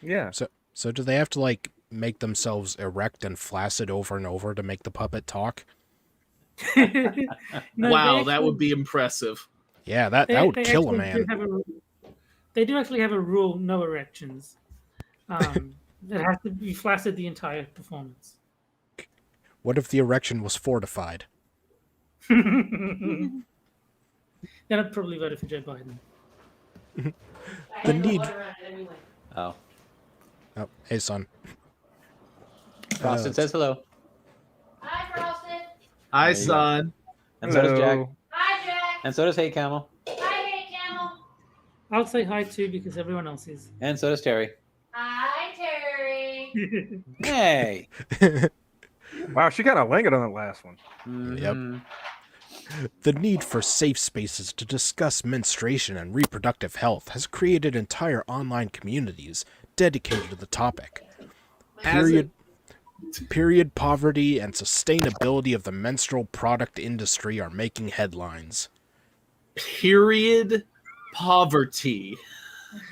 Yeah. So do they have to like make themselves erect and flaccid over and over to make the puppet talk? No, Wow, they that would actually- be impressive. Yeah, that they- would they kill a actually man. do have they do actually have a rule: no erections. It has to be flaccid the entire performance. What if the erection was fortified? Then I'd probably vote for Joe Biden. The need. Oh, Oh, hey son. Frosted says hello, Hi, Frosted. Hi, There you go. son. and so does Jack, Hello. Hi, Jack. and so does Hey Camel, Hi, Hey Camel. I'll say hi too because everyone else is. and so does Terry. Hi, Terry. Hey. Wow, she kind of lingered on the last one. Mhm. The need for safe spaces to discuss menstruation and reproductive health has created entire online communities dedicated to the topic. Has it? Period poverty and sustainability of the menstrual product industry are making headlines. Period poverty.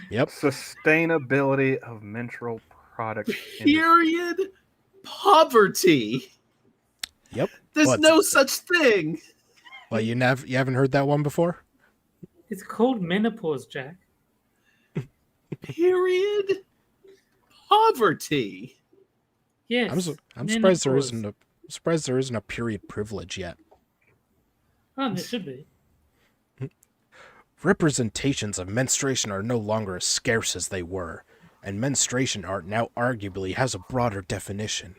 Yep. Sustainability of menstrual product. industry. Period poverty. Yep. There's Well, no such thing. Well, you haven't heard that one before? It's called menopause, Jack. Period poverty. Yes. I'm surprised there menopause. isn't a I'm surprised there isn't a period privilege yet. Oh, there should be. Representations of menstruation are no longer as scarce as they were, and menstruation art now arguably has a broader definition.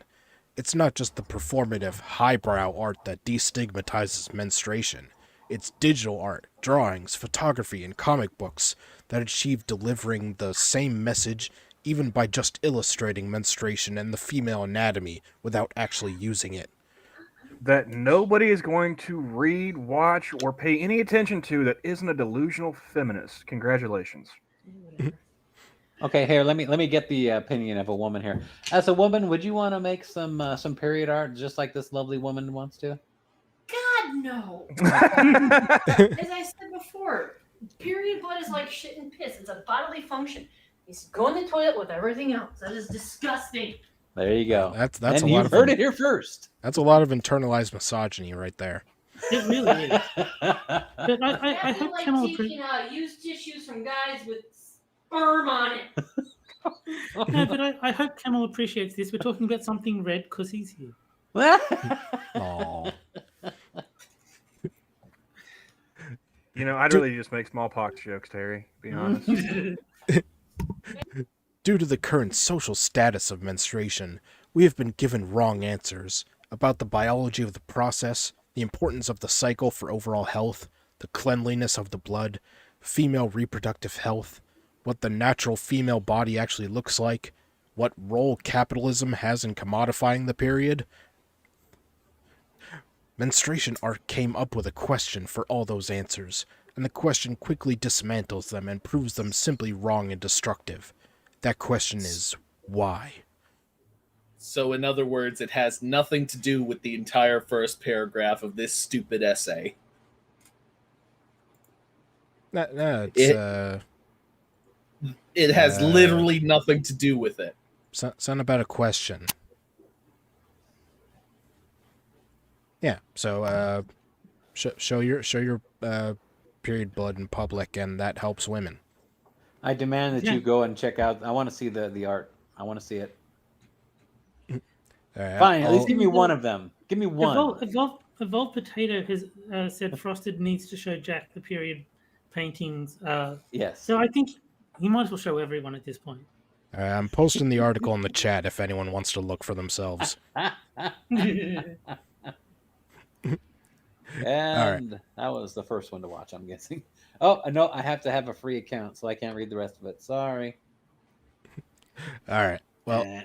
It's not just the performative, highbrow art that destigmatizes menstruation. It's digital art, drawings, photography, and comic books that achieve delivering the same message even by just illustrating menstruation and the female anatomy without actually using it. That nobody is going to read, watch, or pay any attention to that isn't a delusional feminist. Congratulations. Okay, here, let me get the opinion of a woman here. As a woman, would you want to make some period art just like this lovely woman wants to? God, no. As I said before, period blood is like shit and piss. It's a bodily function. It's go in the toilet with everything else. That is disgusting. There you go. That's and a lot you've of heard it here first. That's a lot of internalized misogyny right there. It really is. But I That'd be hope like Camel taking used tissues from guys with sperm on it. no, but I hope Camel appreciates this. We're talking about something red because he's here. Aww. You know, I'd really just make smallpox jokes, Terry. Be honest. Due to the current social status of menstruation, we have been given wrong answers about the biology of the process, the importance of the cycle for overall health, the cleanliness of the blood, female reproductive health, what the natural female body actually looks like, what role capitalism has in commodifying the period. Menstruation art came up with a question for all those answers, and the question quickly dismantles them and proves them simply wrong and destructive. That question is, why? So, in other words, it has nothing to do with the entire first paragraph of this stupid essay. No, It has literally nothing to do with it. something about a question. Yeah, so show your period blood in public, and that helps women. I demand that you go and check out. I want to see the art. I want to see it. Fine, at least give me one of them. Give me one. Evolved Potato has said Frosted needs to show Jack the period paintings. Yes. So I think he might as well show everyone at this point. I'm posting the article in the chat if anyone wants to look for themselves. And that was the first one to watch, I'm guessing. Oh, no, I have to have a free account, so I can't read the rest of it. Sorry. All right. Well,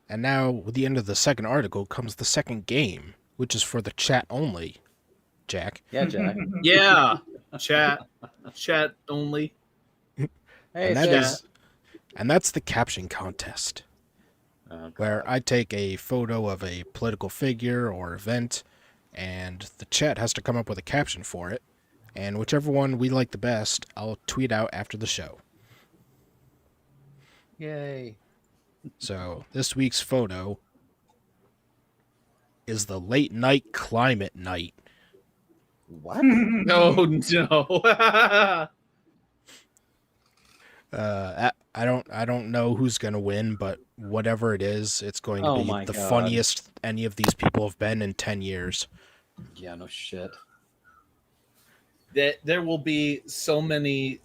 and now with the end of the second article comes the second game, which is for the chat only. Jack. Yeah, Jack. Yeah, chat only. Hey, and that's the caption contest, where I take a photo of a political figure or event, and the chat has to come up with a caption for it. And whichever one we like the best, I'll tweet out after the show. Yay. So, this week's photo is the late night climate night. What? No, no. I don't know who's gonna win, but whatever it is, it's going to Oh be my the God. funniest any of these people have been in 10 years. Yeah, no shit. There will be so many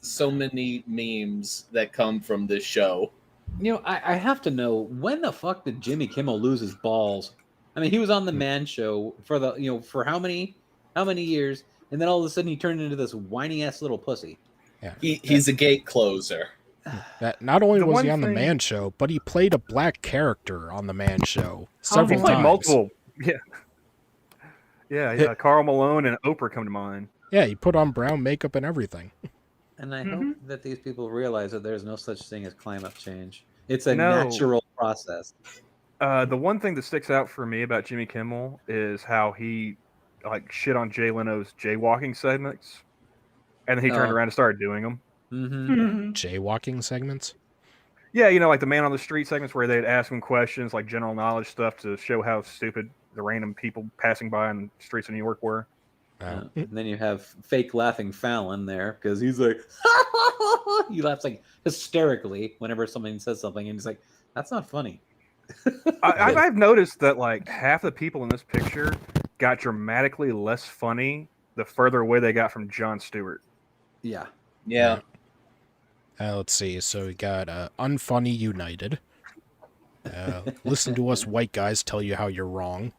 memes that come from this show. You know, I have to know, when the fuck did Jimmy Kimmel lose his balls? I mean, he was on the Man Show for for how many years, and then all of a sudden he turned into this whiny ass little pussy. Yeah. He's a gate closer. That not only The was one he on the thing- Man Show, but he played a black character on the Man Show He several played times. multiple. Yeah. Carl Malone and Oprah come to mind. Yeah, he put on brown makeup and everything. And I hope that these people realize that there's no such thing as climate change. It's a No. natural process. The one thing that sticks out for me about Jimmy Kimmel is how he shit on Jay Leno's jaywalking segments, and then he turned Oh. around and started doing them. Mm-hmm. Jaywalking segments. Yeah, like the man on the street segments where they'd ask him questions like general knowledge stuff to show how stupid the random people passing by on the streets of New York were. And then you have fake laughing Fallon there because he's like, he laughs like hysterically whenever somebody says something, and he's like, "That's not funny." I've noticed that half the people in this picture got dramatically less funny the further away they got from Jon Stewart. Yeah. Yeah. Let's see. So we got Unfunny United. Listen to us white guys tell you how you're wrong.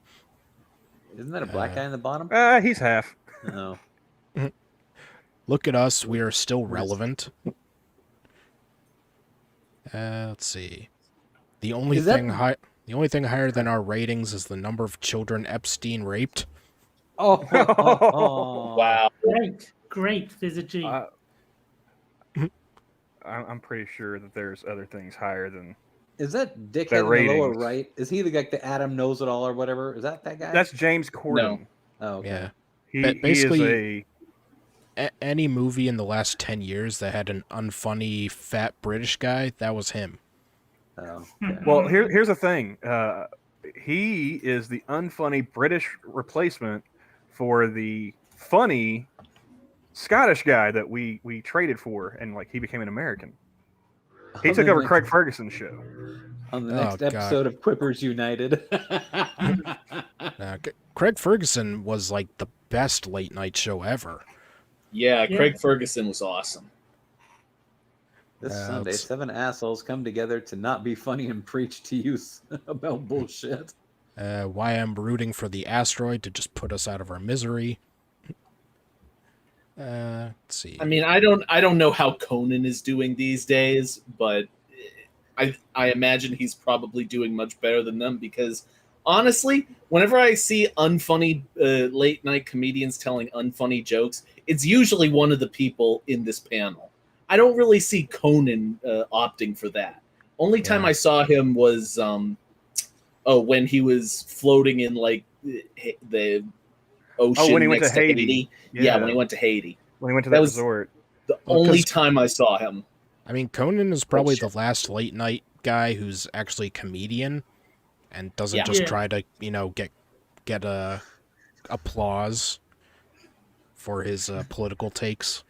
Isn't that a black guy in the bottom? He's half. No. Look at us. We are still relevant. Let's see. The only Is that- thing higher than our ratings is the number of children Epstein raped. Oh. Wow. Great. There's a G. I'm pretty sure that there's other things higher than. Is that dickhead Their in the lower ratings. right? Is he the Adam knows it all or whatever? Is that guy? That's James Corden. Oh, okay. Yeah. He Basically- is Any movie in the last 10 years that had an unfunny fat British guy, that was him. Oh, okay. Well, here's the thing. He is the unfunny British replacement for the funny Scottish guy that we traded for, and he became an American. He On took the over next- Craig Ferguson's show. On the Oh, next God. episode of Quippers United. Craig Ferguson was the best late night show ever. Yeah, Yeah. Craig Ferguson was awesome. This Sunday, let's- 7 assholes come together to not be funny and preach to you about bullshit. Why I'm rooting for the asteroid to just put us out of our misery. Let's see. I mean, I don't know how Conan is doing these days, but I imagine he's probably doing much better than them because honestly, whenever I see unfunny late night comedians telling unfunny jokes, it's usually one of the people in this panel. I don't really see Conan opting for that. Only time Yeah. I saw him was when he was floating in the ocean. when he went next to Haiti. Yeah, when he went to Haiti. When he went to That that was- resort. The Well, only 'cause- time I saw him. I mean, Conan is probably Bullshit. the last late night guy who's actually a comedian and doesn't Yeah. just Yeah. try to, get applause for his political takes.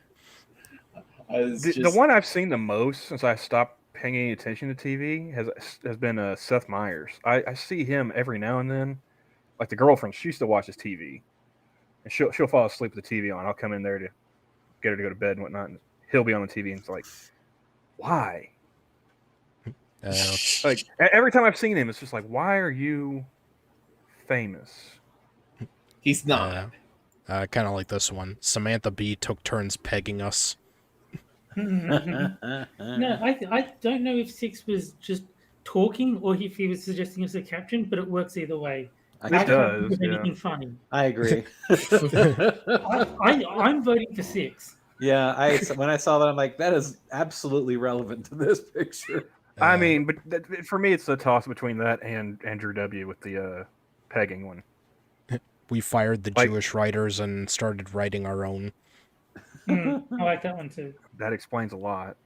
I was The just, one I've seen the most since I stopped paying any attention to TV has been Seth Meyers. I see him every now and then. The girlfriend, she still watches TV, and she'll fall asleep with the TV on. I'll come in there to get her to go to bed and whatnot, and he'll be on the TV, and it's like, why? Every time I've seen him, it's just why are you famous? he's not. Kind of like this one. Samantha Bee took turns pegging us. No, I don't know if Six was just talking or if he was suggesting us a caption, but it works either way. It I can't does, think of yeah. anything funny. I agree. I'm voting for Six. Yeah, when I saw that, I'm like, that is absolutely relevant to this picture. I mean, but for me, it's a toss between that and Andrew W. with the pegging one. We fired the Like- Jewish writers and started writing our own. I like that one too. That explains a lot.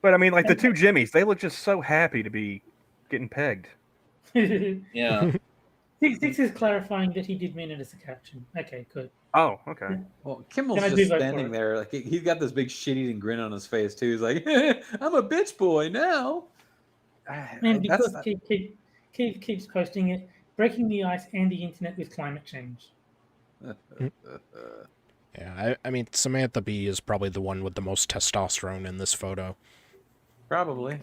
But I mean, like the two Jimmies, they look just so happy to be getting pegged. Yeah. Six is clarifying that he did mean it as a caption. Okay, good. Oh, okay. Well, Kimmel's Can I just do vote for standing it? there, like he's got this big shit-eating grin on his face too. He's like, "I'm a bitch boy now." And That's because Keith keeps posting it, breaking the ice and the internet with climate change. Yeah, I mean, Samantha Bee is probably the one with the most testosterone in this photo. probably.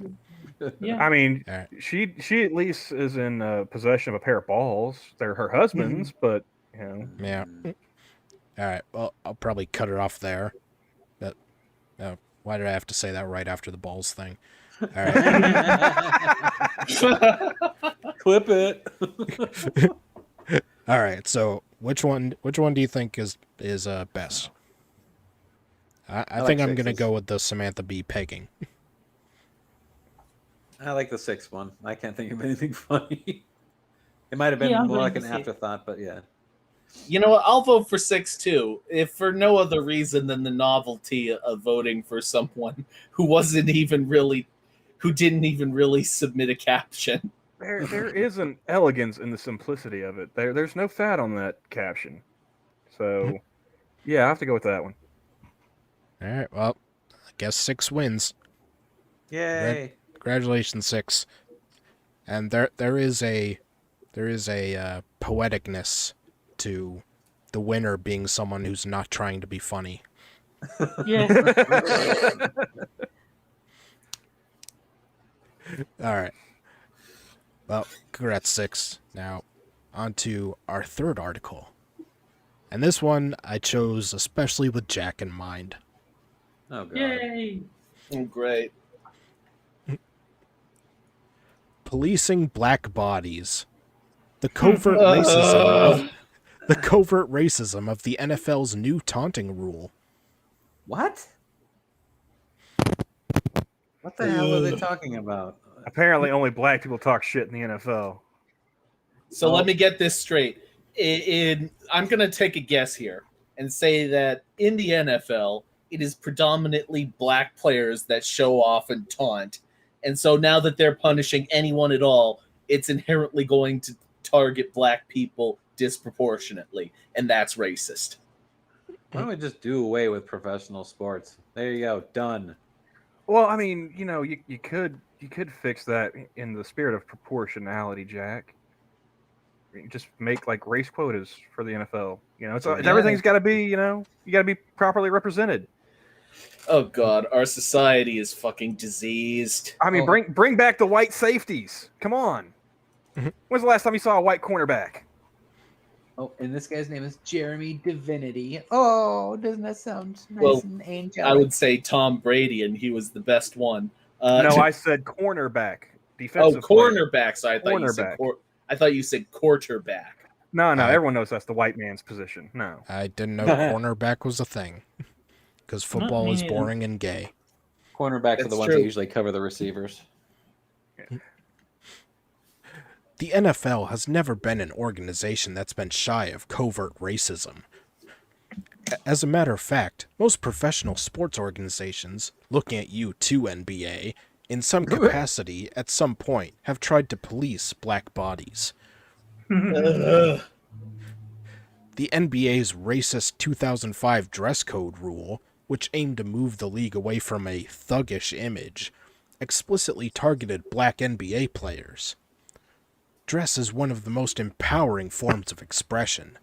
Yeah. I mean, All right. she at least is in possession of a pair of balls. They're her husband's, but you know. Yeah. All right. Well, I'll probably cut it off there. But why did I have to say that right after the balls thing? All right. Clip it. All right. So which one do you think is best? I think like I'm gonna sixes. go with the Samantha Bee pegging. I like the sixth one. I can't think of anything funny. It might have been Yeah, I'm more going like to an see it. afterthought, but yeah. You know what? I'll vote for 6 too, if for no other reason than the novelty of voting for someone who didn't even really submit a caption. There is an elegance in the simplicity of it. There's no fat on that caption. So yeah, I have to go with that one. All right. Well, I guess 6 wins. Yay. Congratulations, 6. And there is a poeticness to the winner being someone who's not trying to be funny. Yeah. All right. Well, congrats, 6. Now, on to our third article. And this one I chose especially with Jack in mind. Oh god. Yay. Oh, great. Policing black bodies. The covert racism of the NFL's new taunting rule. What? What the hell are they talking about? Apparently, only black people talk shit in the NFL. So let me get this straight. I'm going to take a guess here and say that in the NFL, it is predominantly black players that show off and taunt. And so now that they're punishing anyone at all, it's inherently going to target black people disproportionately. And that's racist. Why don't we just do away with professional sports? There you go. Done. Well, I mean, you know, you could fix that in the spirit of proportionality, Jack. Just make like race quotas for the NFL. You know, everything's got to be, you know, you got to be properly represented. Oh God, our society is fucking diseased. I mean, bring back the white safeties. Come on. When's the last time you saw a white cornerback? Oh, and this guy's name is Jeremy Divinity. Oh, doesn't that sound nice Well, and angelic? I would say Tom Brady, and he was the best one. No, I said cornerback. Defensive cornerback. So I thought you said quarterback. No, everyone knows that's the white man's position. No. I didn't know cornerback was a thing. Because football is boring and gay. Cornerbacks are the ones that usually cover the receivers. The NFL has never been an organization that's been shy of covert racism. As a matter of fact, most professional sports organizations, looking at you too, NBA, in some capacity at some point have tried to police black bodies. The NBA's racist 2005 dress code rule, which aimed to move the league away from a thuggish image, explicitly targeted black NBA players. Dress is one of the most empowering forms of expression.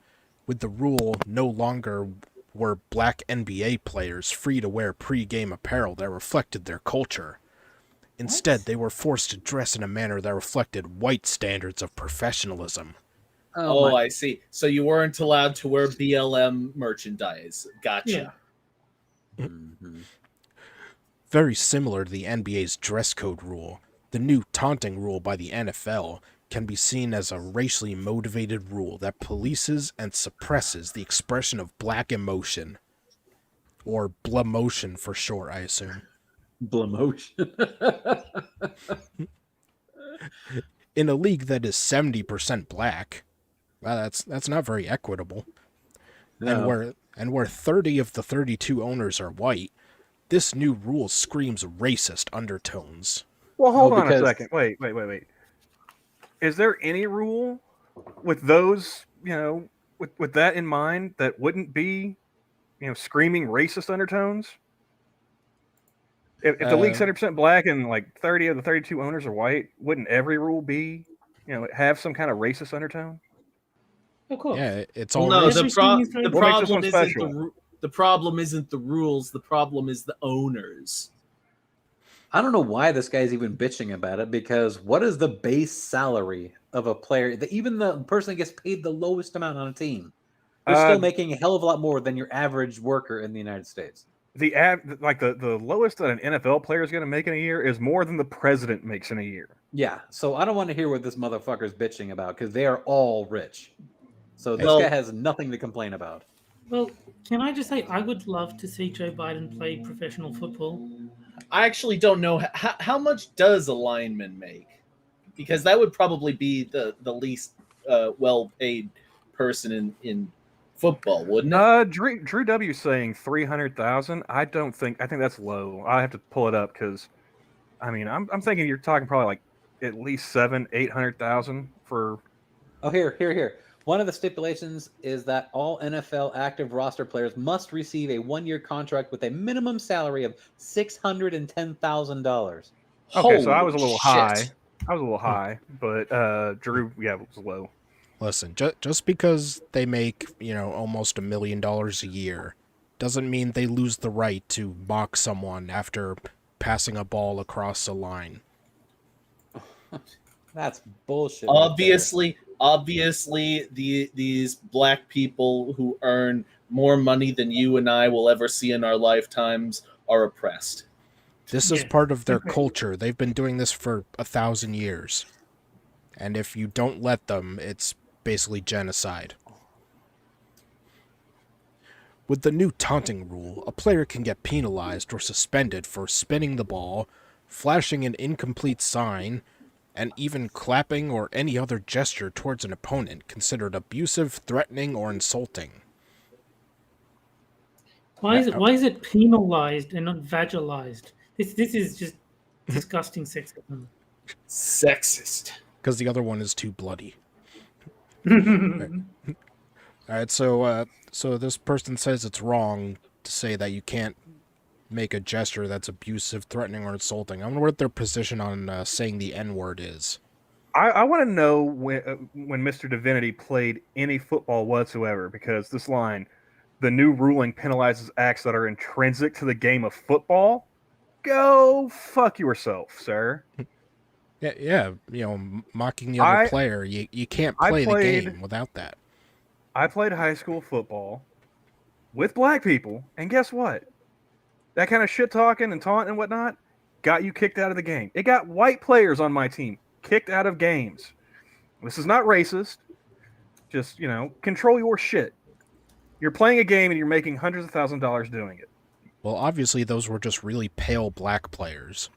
With the rule, no longer were black NBA players free to wear pre-game apparel that reflected their culture. Instead, they were forced to dress in a manner that reflected white standards of professionalism. Oh, I see. So you weren't allowed to wear BLM merchandise. Gotcha. Yeah. Mm-hmm. Very similar to the NBA's dress code rule, the new taunting rule by the NFL can be seen as a racially motivated rule that polices and suppresses the expression of black emotion. Or blamotion for short, I assume. Blamotion. In a league that is 70% black, well, that's not very equitable. No. and where 30 of the 32 owners are white, this new rule screams racist undertones. Well, hold on a because- second. Wait. Is there any rule with those, with that in mind that wouldn't be, screaming racist undertones? If the league's 100% black and like 30 of the 32 owners are white, wouldn't every rule be, have some kind of racist undertone? Of course. Yeah, it's Well, all no, racist. the What makes this problem one isn't special? the problem isn't the rules. The problem is the owners. I don't know why this guy's even bitching about it, because what is the base salary of a player? Even the person that gets paid the lowest amount on a team, they're still making a hell of a lot more than your average worker in the United States. The lowest that an NFL player is going to make in a year is more than the president makes in a year. Yeah, so I don't want to hear what this motherfucker's bitching about, because they are all rich. So this Well- guy has nothing to complain about. Well, can I just say I would love to see Joe Biden play professional football. I actually don't know how much does a lineman make, because that would probably be the least well paid person in football, wouldn't it? Drew W saying 300,000. I think that's low. I have to pull it up because, I'm thinking you're talking probably like at least 800,000 for. Oh, here. One of the stipulations is that all NFL active roster players must receive a 1-year contract with a minimum salary of $610,000. Okay, so I was a Holy little shit. high. But Drew, was low. Listen, just because they make, almost $1 million a year doesn't mean they lose the right to mock someone after passing a ball across a line. That's bullshit. Obviously, these black people who earn more money than you and I will ever see in our lifetimes are oppressed. This is Yeah. part of their culture. They've been doing this for 1,000 years. And if you don't let them, it's basically genocide. With the new taunting rule, a player can get penalized or suspended for spinning the ball, flashing an incomplete sign, and even clapping or any other gesture towards an opponent considered abusive, threatening, or insulting. Why is it penalized and not vaginalized? This is just disgusting sexism. Sexist. Because the other one is too bloody. Alright, so this person says it's wrong to say that you can't make a gesture that's abusive, threatening, or insulting. I wonder what their position on saying the N-word is. I want to know when Mr. Divinity played any football whatsoever, because this line, the new ruling penalizes acts that are intrinsic to the game of football. Go fuck yourself, sir. Yeah, mocking the other player. You can't play the game without that. I played high school football with black people, and guess what? That kind of shit talking and taunting and whatnot got you kicked out of the game. It got white players on my team kicked out of games. This is not racist. Just, control your shit. You're playing a game and you're making hundreds of thousands of dollars doing it. Well, obviously those were just really pale black players.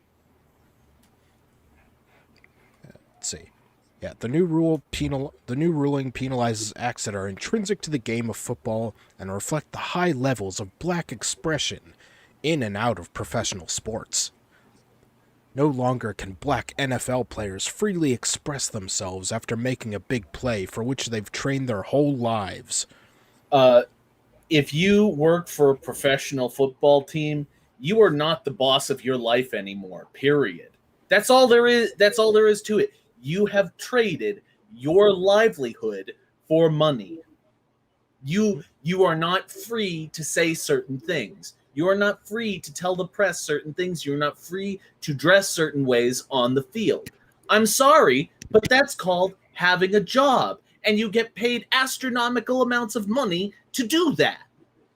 Let's see. Yeah, the new ruling penalizes acts that are intrinsic to the game of football and reflect the high levels of black expression in and out of professional sports. No longer can black NFL players freely express themselves after making a big play for which they've trained their whole lives. If you work for a professional football team, you are not the boss of your life anymore, period. That's all there is to it. You have traded your livelihood for money. You are not free to say certain things. You are not free to tell the press certain things. You're not free to dress certain ways on the field. I'm sorry, but that's called having a job, and you get paid astronomical amounts of money to do that.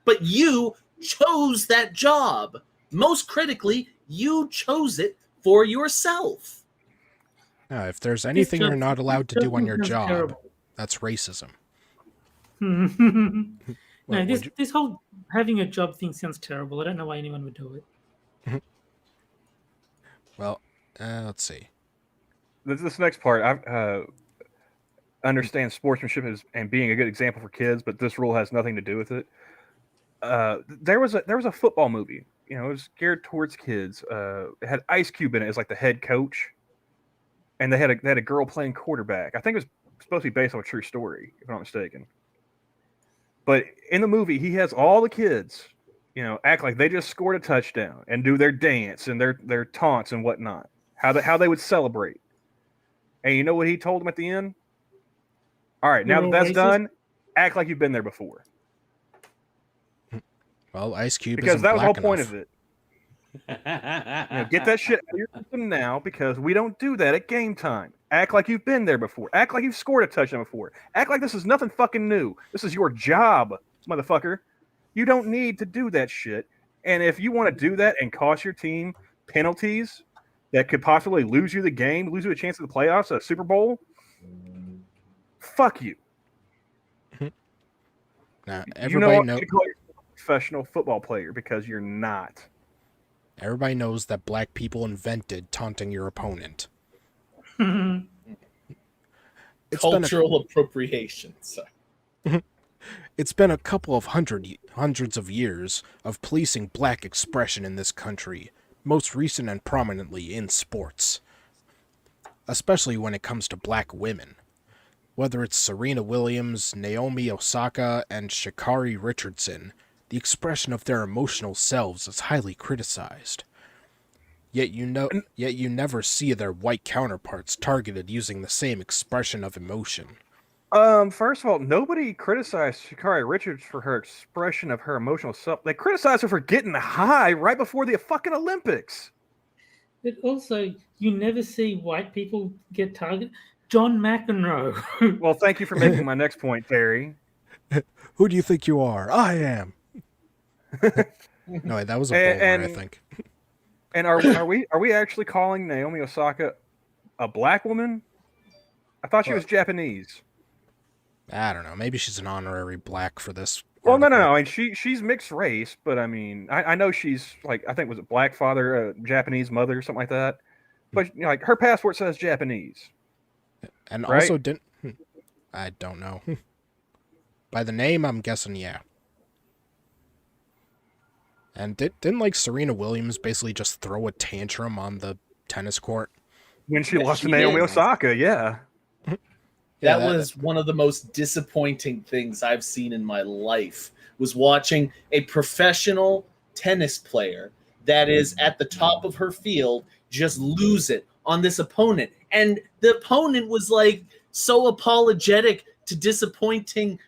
But you chose that job. Most critically, you chose it for yourself. If there's anything you're not allowed to do on your sounds job, terrible. that's racism. No, What, this whole having a job thing sounds terrible. I don't know why anyone would do it. Well, let's see. This next part, I understand sportsmanship and being a good example for kids, but this rule has nothing to do with it. there was a football movie. You know, it was geared towards kids. It had Ice Cube in it as like the head coach, and they had a girl playing quarterback. I think it was supposed to be based on a true story, if I'm not mistaken. But in the movie, he has all the kids, you know, act like they just scored a touchdown and do their dance and their taunts and whatnot. How they would celebrate. And you know what he told them at the end? All right, now that that's done, act like you've been there before. Well, Ice Cube Because isn't that was the whole black point enough. of it. You know, get that shit out of your system now, because we don't do that at game time. Act like you've been there before. Act like you've scored a touchdown before. Act like this is nothing fucking new. This is your job, motherfucker. You don't need to do that shit. And if you want to do that and cost your team penalties that could possibly lose you the game, lose you a chance at the playoffs, a Super Bowl, fuck you. Now, You everybody know, you call yourself a professional football player, because you're not. Everybody knows that black people invented taunting your opponent. Cultural appropriation. So. It's been a couple of hundreds of years of policing black expression in this country, most recent and prominently in sports, especially when it comes to black women. Whether it's Serena Williams, Naomi Osaka, and Sha'Carri Richardson, the expression of their emotional selves is highly criticized. Yet you never see their white counterparts targeted using the same expression of emotion. First of all, nobody criticized Sha'Carri Richards for her expression of her emotional self. They criticized her for getting high right before the fucking Olympics. But also, you never see white people get targeted. John McEnroe. Well, thank you for making my next point, Terry. Who do you think you are? I am. No, that was a bowler, I think. And are we actually calling Naomi Osaka a black woman? I thought she was Japanese. I don't know. Maybe she's an honorary black for this. Well, no. article. I mean, she's mixed race, but I mean, I know she's like, I think was it black father, Japanese mother, something like that. But you know, like her passport says Japanese. And right? also didn't. I don't know. By the name, I'm guessing yeah. And didn't like Serena Williams basically just throw a tantrum on the tennis court When she lost to she Naomi did. Osaka, yeah. That was one of the most disappointing things I've seen in my life, was watching a professional tennis player that is at the top of her field just lose it on this opponent. And the opponent was like so apologetic to disappointing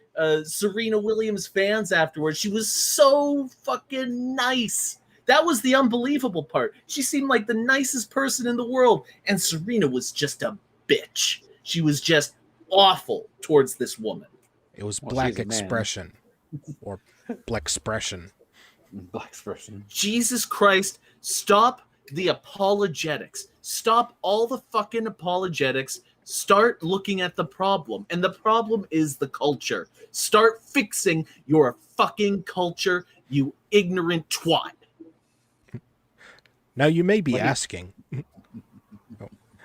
Serena Williams fans afterwards. She was so fucking nice. That was the unbelievable part. She seemed like the nicest person in the world, and Serena was just a bitch. She was just awful towards this woman. It was Well, black she's a man. expression. Or black expression. Black expression. Jesus Christ, stop the apologetics. Stop all the fucking apologetics. Start looking at the problem. And the problem is the culture. Start fixing your fucking culture, you ignorant twat. Now you may be asking.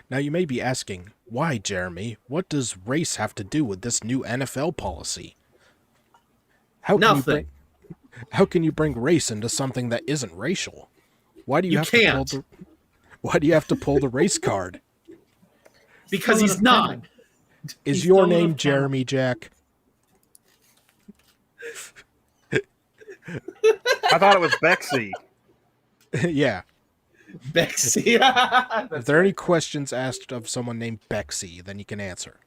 Now you may be asking, why, Jeremy? What does race have to do with this new NFL policy? Nothing. How can you bring race into something that isn't racial? Why do you, You have can't. to pull the Why do you have to pull the race card? Because Full he's of not. talent. Is He's your full of name talent. Jeremy Jack? I thought it was Bexy. Yeah. Bexy. If there are any questions asked of someone named Bexy, then you can answer.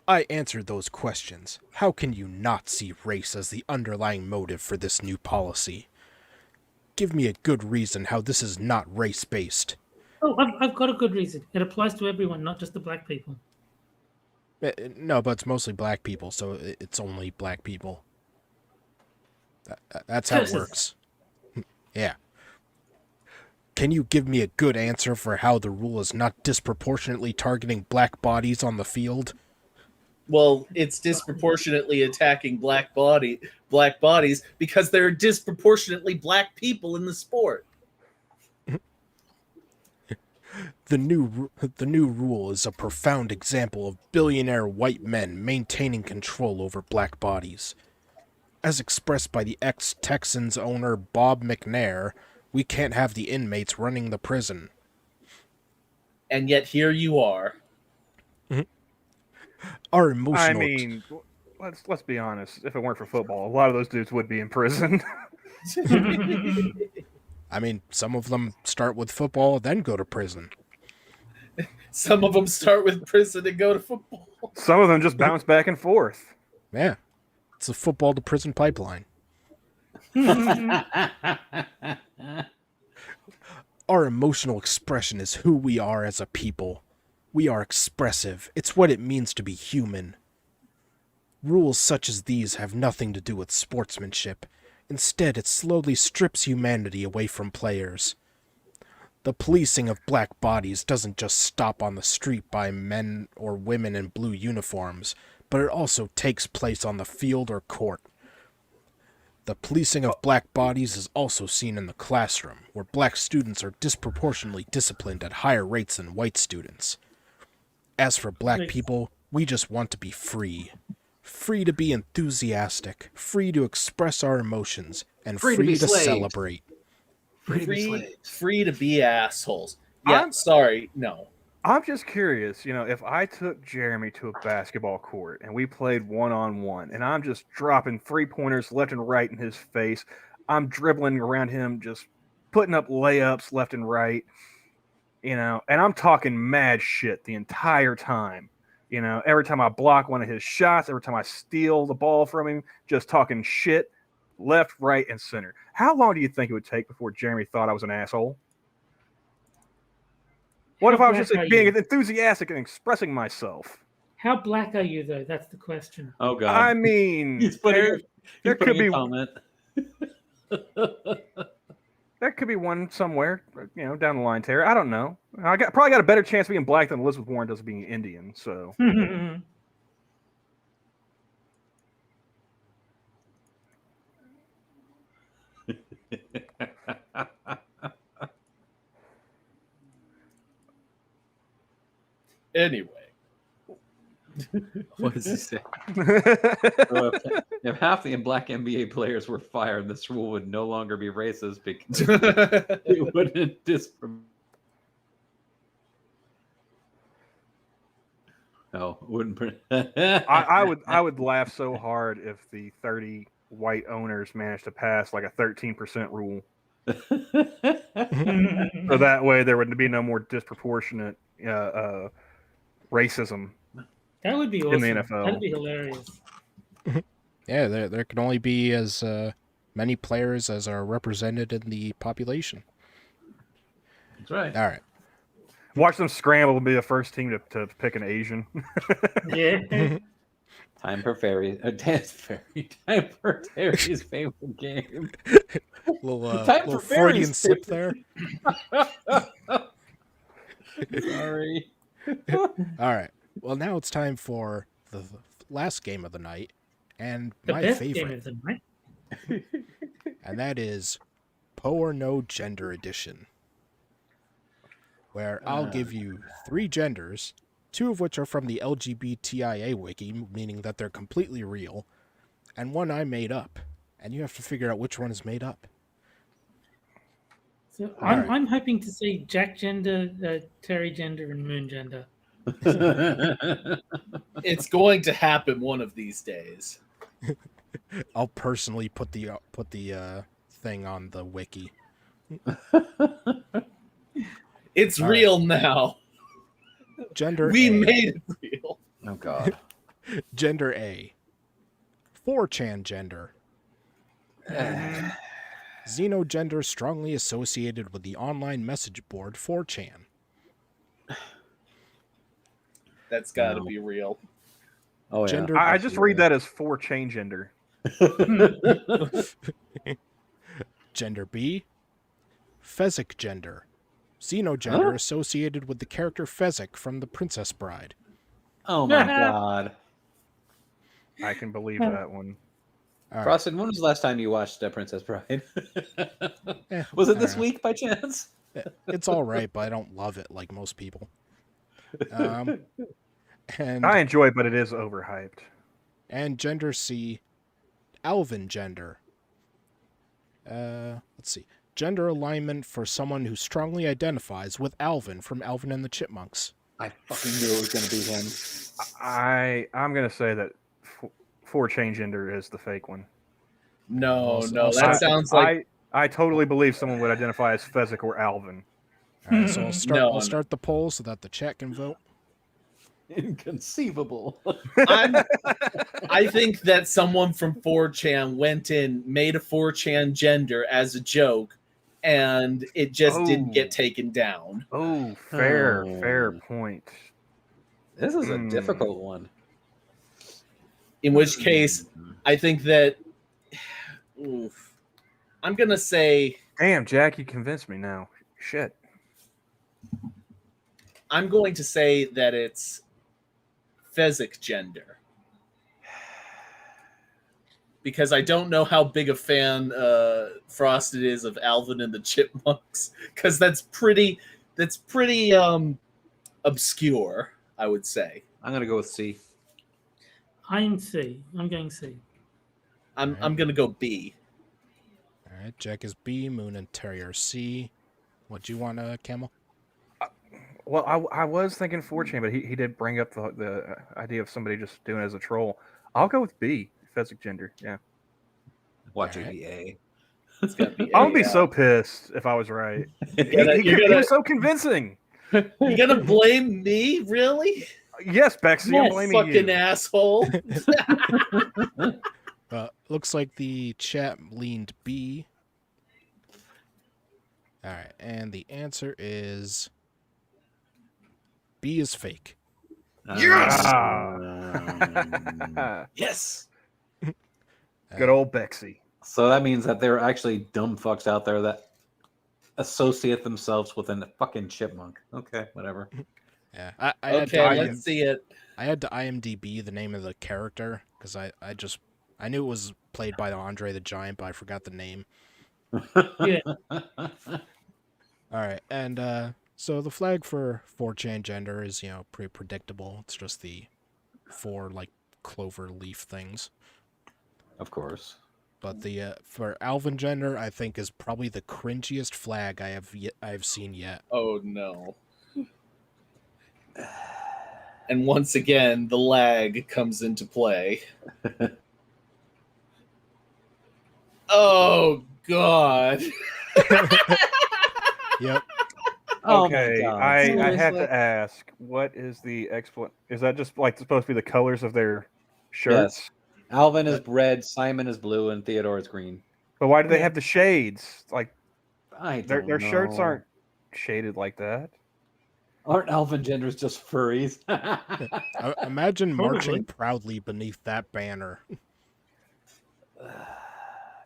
I answered those questions. How can you not see race as the underlying motive for this new policy? Give me a good reason how this is not race-based. Oh, I've got a good reason. It applies to everyone, not just the black people. No, but it's mostly black people, so it's only black people. That's how it Curses. works. Yeah. Can you give me a good answer for how the rule is not disproportionately targeting black bodies on the field? Well, it's disproportionately attacking black bodies because there are disproportionately black people in the sport. The new rule is a profound example of billionaire white men maintaining control over black bodies. As expressed by the ex-Texans owner Bob McNair, we can't have the inmates running the prison. And yet here you are. Our I emotional... mean, let's be honest. If it weren't for football, a lot of those dudes would be in prison. I mean, some of them start with football, then go to prison. Some of them start with prison and go to football. Some of them just bounce back and forth. Yeah. It's a football to prison pipeline. Our emotional expression is who we are as a people. We are expressive. It's what it means to be human. Rules such as these have nothing to do with sportsmanship. Instead, it slowly strips humanity away from players. The policing of black bodies doesn't just stop on the street by men or women in blue uniforms, but it also takes place on the field or court. The policing of black bodies is also seen in the classroom, where black students are disproportionately disciplined at higher rates than white students. As for black people, we just want to be free. Free to be enthusiastic, free to express our emotions, and free to celebrate. Free to be assholes. Yeah, sorry, no. I'm just curious, if I took Jeremy to a basketball court and we played one-on-one, and I'm just dropping three-pointers left and right in his face, I'm dribbling around him, just putting up layups left and right, and I'm talking mad shit the entire time. Every time I block one of his shots, every time I steal the ball from him, just talking shit left, right, and center. How long do you think it would take before Jeremy thought I was an asshole? What if I was just being enthusiastic and expressing myself? How black are you, though? That's the question. Oh, God. I mean, there could be comment. There could be one somewhere, down the line, Terry. I don't know. I probably got a better chance of being black than Elizabeth Warren does of being Indian. So. Anyway. What does he say? If half the black NBA players were fired, this rule would no longer be racist because it wouldn't discriminate. No, it wouldn't. I would laugh so hard if the 30 white owners managed to pass like a 13% rule. So that way there would be no more disproportionate racism. That would be awesome. In the NFL. That'd be hilarious. Yeah, there can only be as many players as are represented in the population. That's right. All right. Watch them scramble and be the first team to pick an Asian. Yeah. Time for fairy. Dance fairy. Time for Terry's favorite game. little Freudian slip there. Sorry. All right. Well, now it's time for the last game of the night, and my best favorite. game of the night. And that is Po or No Gender Edition, where I'll give you 3 genders, 2 of which are from the LGBTIA wiki, meaning that they're completely real, and 1 I made up, and you have to figure out which one is made up. So I'm hoping to see Jack gender, Terry gender, and Moon gender. It's going to happen one of these days. I'll personally put the thing on the wiki. It's All real now. Gender We A. made it real. Oh, God. Gender A. 4chan gender. Xenogender strongly associated with the online message board 4chan. That's got to be real. Oh, yeah. Gender I just read that as 4chan gender. Gender B. Fezzik gender. Xenogender associated with the character Fezzik from The Princess Bride. Oh, my God. I can believe that one. All right. Frosted, when was the last time you watched Princess Bride? Eh, Was it I this don't know. week by chance? It's all right, but I don't love it like most people. And I enjoy it, but it is overhyped. and gender C. Alvin gender. Let's see. Gender alignment for someone who strongly identifies with Alvin from Alvin and the Chipmunks. I fucking knew it was going to be him. I'm gonna say that 4chan gender is the fake one. No, I'll that start- sounds like I totally believe someone would identify as Fezzik or Alvin. All right, so No, I'll start the poll so that the chat can vote. Inconceivable. I think that someone from 4chan went in, made a 4chan gender as a joke, and it just didn't get taken down. Oh, fair point. This is a difficult one. In which case, I think that I'm gonna say Damn, Jack, you convinced me now. Shit. I'm going to say that it's Fezzik gender. Because I don't know how big a fan Frosted is of Alvin and the Chipmunks. Because that's pretty obscure, I would say. I'm going to go with C. I'm C. I'm going C. I'm gonna go B. All right, Jack is B, Moon and Terry are C. What do you want, Camel? Well, I was thinking 4chan, but he did bring up the idea of somebody just doing it as a troll. I'll go with B, Fezzik gender. Yeah. Watch All it right. be A. It's gotta be I would be A. so pissed if I was right. You're He was so convincing. gonna blame me, really? Yes, Bexy, I'm blaming Fucking you. asshole. Looks like the chat leaned B. All right, and the answer is B is fake. Yes! Yes. Yes. Good old Bexy. So that means that there are actually dumb fucks out there that associate themselves with a fucking chipmunk. Okay, whatever. Yeah, I Okay, let's see it. I had to IMDb the name of the character because I knew it was played by Andre the Giant, but I forgot the name. Yeah. All right, and so the flag for 4chan gender is pretty predictable. It's just the 4 like clover leaf things. Of course. But the for Alvin gender, I think is probably the cringiest flag I've seen yet. Oh no. And once again, the lag comes into play. Oh god. Yep. Oh my Okay, God. I Seriously? had to ask, what is the explanation? Is that just like supposed to be the colors of their shirts? Yes. Alvin is red, Simon is blue, and Theodore is green. But why do they have the shades? Like I their don't shirts know. aren't shaded like that. Aren't Alvin genders just furries? Imagine marching Probably. proudly beneath that banner.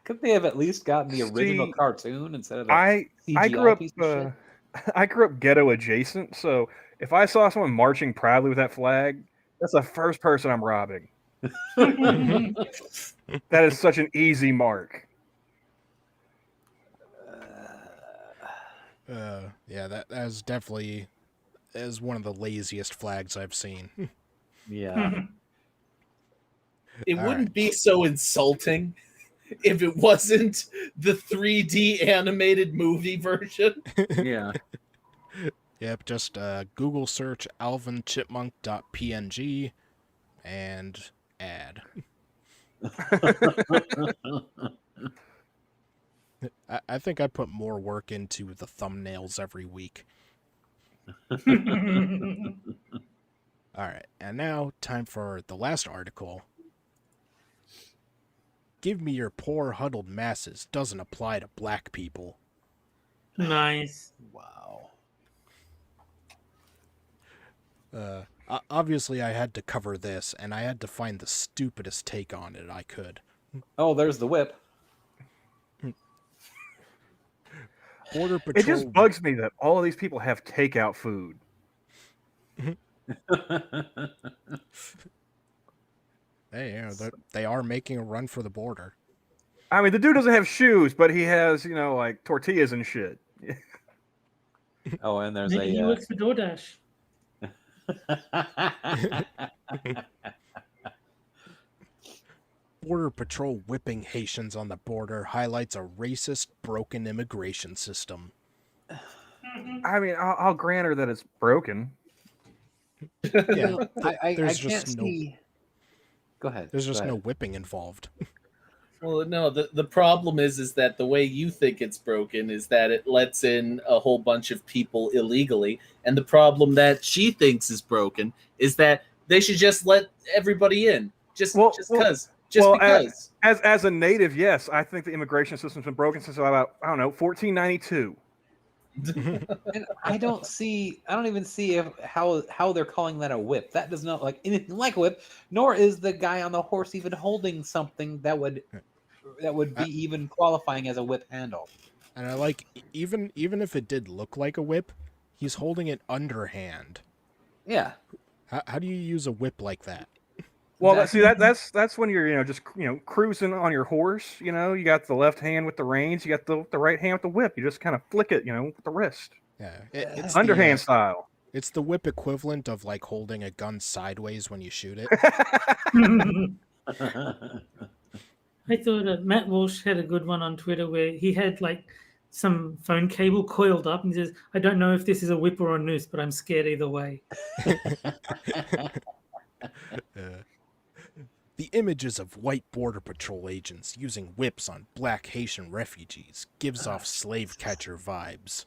Could they have at least gotten the original See, cartoon instead of the I CGI grew up piece of shit? I grew up ghetto adjacent, so if I saw someone marching proudly with that flag, that's the first person I'm robbing. That is such an easy mark. Yeah, that is definitely one of the laziest flags I've seen. Yeah. It All wouldn't right. be so insulting if it wasn't the 3D animated movie version. Yeah. Yep, just Google search alvinchipmunk.png and add. I think I put more work into the thumbnails every week. All right, and now time for the last article. Give me your poor huddled masses doesn't apply to black people. Nice. Wow. Obviously, I had to cover this, and I had to find the stupidest take on it I could. Oh, there's the whip. Border Patrol. It just bugs me that all of these people have takeout food. Hey, they are making a run for the border. I mean, the dude doesn't have shoes, but he has, like tortillas and shit. Oh, and there's Maybe he a. works for DoorDash. Border Patrol whipping Haitians on the border highlights a racist, broken immigration system. I mean, I'll grant her that it's broken. Yeah, I there's can't just no see. Go ahead. there's just go no ahead. whipping involved. Well, no, the problem is that the way you think it's broken is that it lets in a whole bunch of people illegally, and the problem that she thinks is broken is that they should just let everybody in, just because. As a native, yes, I think the immigration system's been broken since about 1492. And I don't even see how they're calling that a whip. That does not like anything like a whip, nor is the guy on the horse even holding something that would be even qualifying as a whip handle. And I like, even if it did look like a whip, he's holding it underhand. Yeah. How do you use a whip like that? Well, Exactly. see that's when you're just cruising on your horse. You got the left hand with the reins, you got the right hand with the whip. You just kind of flick it, with the wrist. Yeah, it's Underhand the, style. It's the whip equivalent of like holding a gun sideways when you shoot it. I thought Matt Walsh had a good one on Twitter where he had like some phone cable coiled up and he says, I don't know if this is a whip or a noose, but I'm scared either way. The images of white Border Patrol agents using whips on black Haitian refugees gives off slave catcher vibes.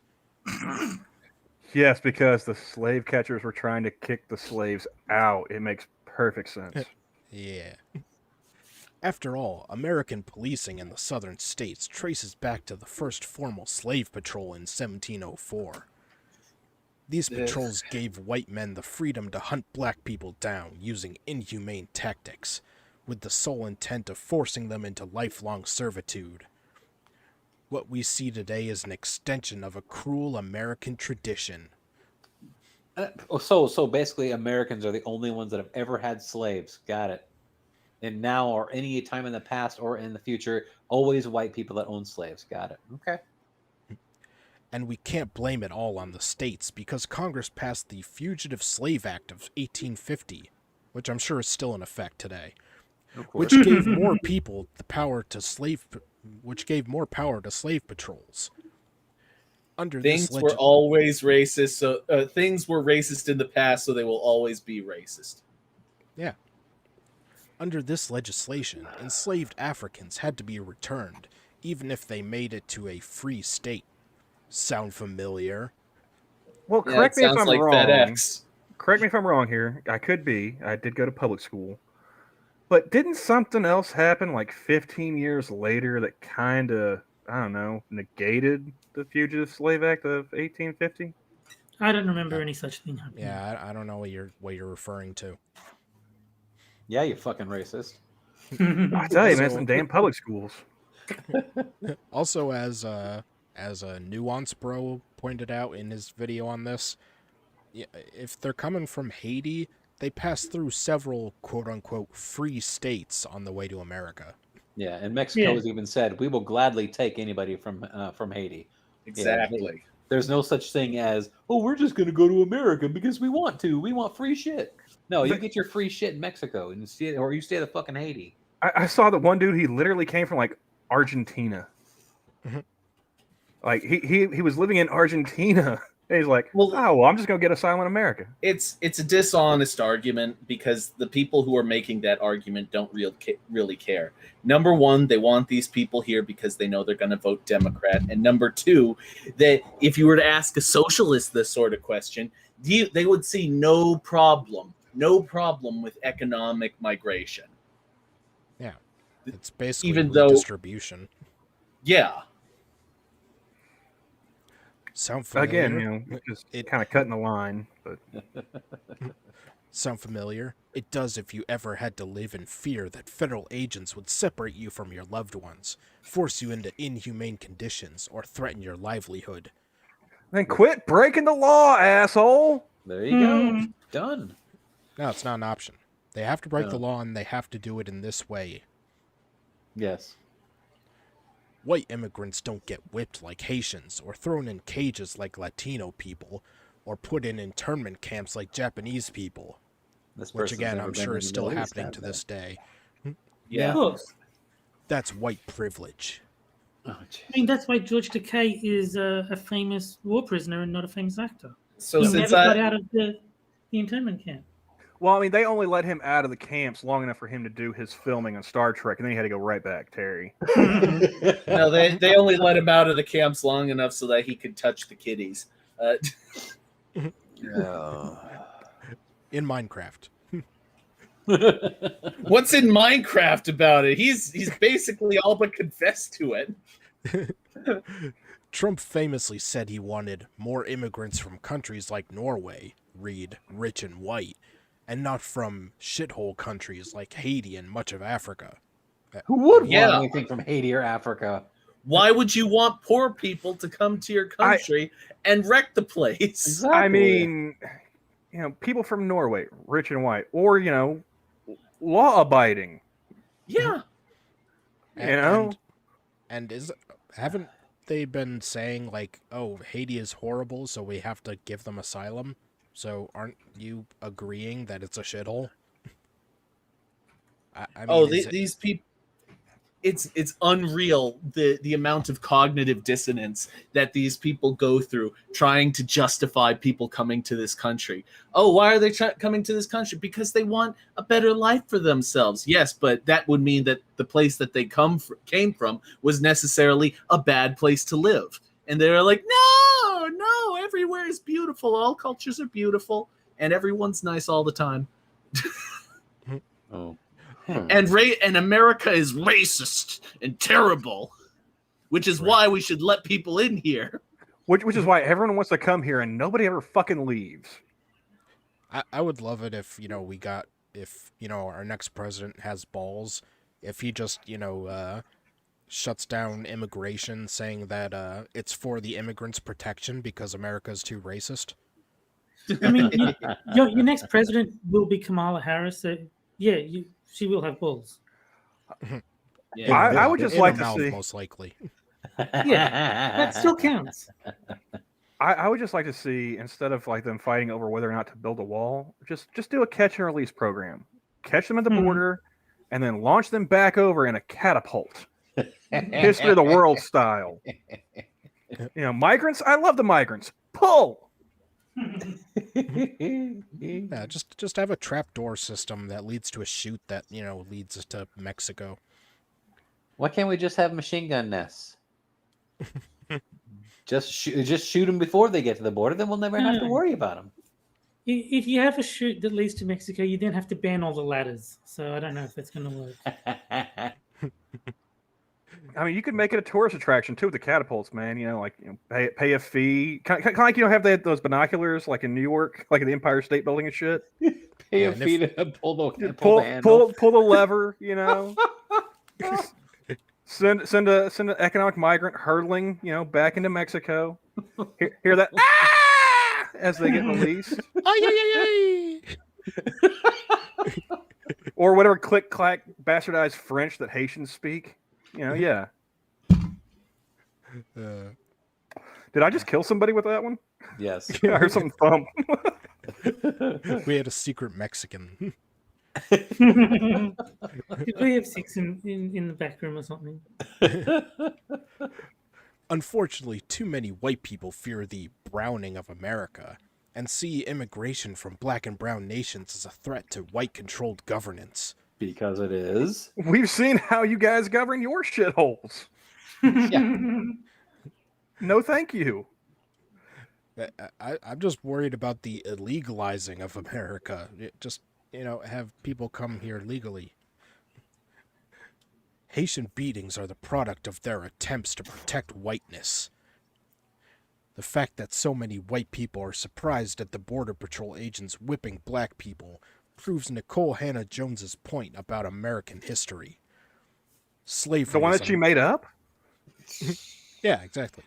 Yes, because the slave catchers were trying to kick the slaves out. It makes perfect sense. Yeah. After all, American policing in the southern states traces back to the first formal slave patrol in 1704. These patrols gave white men the freedom to hunt black people down using inhumane tactics, with the sole intent of forcing them into lifelong servitude. What we see today is an extension of a cruel American tradition. So basically, Americans are the only ones that have ever had slaves. Got it. And now, or any time in the past or in the future, always white people that own slaves. Got it. Okay. And we can't blame it all on the states because Congress passed the Fugitive Slave Act of 1850, which I'm sure is still in effect today, which gave more people the power to slave patrols. Things were always racist, so things were racist in the past, so they will always be racist. Yeah. Under this legislation, enslaved Africans had to be returned, even if they made it to a free state. Sound familiar? Well, correct me if I'm wrong. FedEx. Correct me if I'm wrong here. I could be. I did go to public school. But didn't something else happen like 15 years later that kind of, negated the Fugitive Slave Act of 1850? I don't remember any such thing happening. Yeah, I don't know what you're referring to. Yeah, you fucking racist. I tell you, man, some damn public schools. Also, as a Nuance Bro pointed out in his video on this, if they're coming from Haiti, they pass through several quote-unquote free states on the way to America. Yeah, and Mexico has even said, we will gladly take anybody from Haiti. Exactly. Yeah, there's no such thing as, we're just going to go to America because we want to. We want free shit. No, you get your free shit in Mexico, and you stay at fucking Haiti. I saw that one dude, he literally came from, like, Argentina. Like, he was living in Argentina. And he's like, I'm just going to get asylum in America. It's a dishonest argument because the people who are making that argument don't really care. Number one, they want these people here because they know they're going to vote Democrat. And number two, that if you were to ask a socialist this sort of question, they would see no problem with economic migration. Yeah. It's basically even though redistribution. Yeah. Sound familiar? Again, just kind of cutting the line. But sound familiar? It does if you ever had to live in fear that federal agents would separate you from your loved ones, force you into inhumane conditions, or threaten your livelihood. Then quit breaking the law, asshole! There you go. Done. No, it's not an option. They have to break the law, and they have to do it in this way. Yes. White immigrants don't get whipped like Haitians, or thrown in cages like Latino people, or put in internment camps like Japanese people. Which again, I'm sure is still happening to this day. Yeah. Of course. That's white privilege. Oh, I mean, that's why George Takei is a famous war prisoner and not a famous actor. So He since never got out of the internment camp. Well, I mean, they only let him out of the camps long enough for him to do his filming on Star Trek, and then he had to go right back, Terry. no, they only let him out of the camps long enough so that he could touch the kiddies. In Minecraft. What's in Minecraft about it? He's basically all but confessed to it. Trump famously said he wanted more immigrants from countries like Norway, read rich and white, and not from shithole countries like Haiti and much of Africa. Who would Yeah. want anything from Haiti or Africa? Why would you want poor people to come to your country and wreck the place? Exactly. I mean, people from Norway, rich and white, or, law-abiding. Yeah. And haven't they been saying like, oh, Haiti is horrible, so we have to give them asylum? So aren't you agreeing that it's a shithole? I mean, These people. It's unreal the amount of cognitive dissonance that these people go through trying to justify people coming to this country. Oh, why are they coming to this country? Because they want a better life for themselves. Yes, but that would mean that the place that they came from was necessarily a bad place to live. And they're like, no, everywhere is beautiful. All cultures are beautiful, and everyone's nice all the time. Oh. And America is racist and terrible, which is why we should let people in here. Which is why everyone wants to come here and nobody ever fucking leaves. I would love it if, our next president has balls, if he just, shuts down immigration, saying that it's for the immigrants' protection because America's too racist. I mean, your next president will be Kamala Harris. So yeah, she will have balls. Yeah. I would just In like her to mouth, see. most likely. Yeah, that still counts. I would just like to see, instead of like them fighting over whether or not to build a wall, just do a catch and release program. Catch them at the border, and then launch them back over in a catapult. History of the world style. Migrants. I love the migrants. Pull. Yeah, just have a trapdoor system that leads to a chute that, leads us to Mexico. Why can't we just have machine gun nests? just shoot them before they get to the border, then we'll never have to worry about them. If you have a chute that leads to Mexico, you then have to ban all the ladders. So I don't know if that's going to work. I mean, you could make it a tourist attraction too with the catapults, man. Pay a fee. Kind of like have those binoculars like in New York, like in the Empire State Building and shit. Pay a fee to pull the Pull handle. the lever. Send an economic migrant hurtling, back into Mexico. Hear that? Ah! As they get released. Or whatever click clack bastardized French that Haitians speak. Yeah. Did I just kill somebody with that one? Yes. Yeah, I heard something thump. We had a secret Mexican. Did we have six in the back room or something? Unfortunately, too many white people fear the browning of America and see immigration from black and brown nations as a threat to white-controlled governance. Because it is. We've seen how you guys govern your shitholes. Yeah. No, thank you. I'm just worried about the illegalizing of America. Have people come here legally. Haitian beatings are the product of their attempts to protect whiteness. The fact that so many white people are surprised at the Border Patrol agents whipping black people proves Nicole Hannah-Jones's point about American history. Slavery. The one that she made up? Yeah, exactly.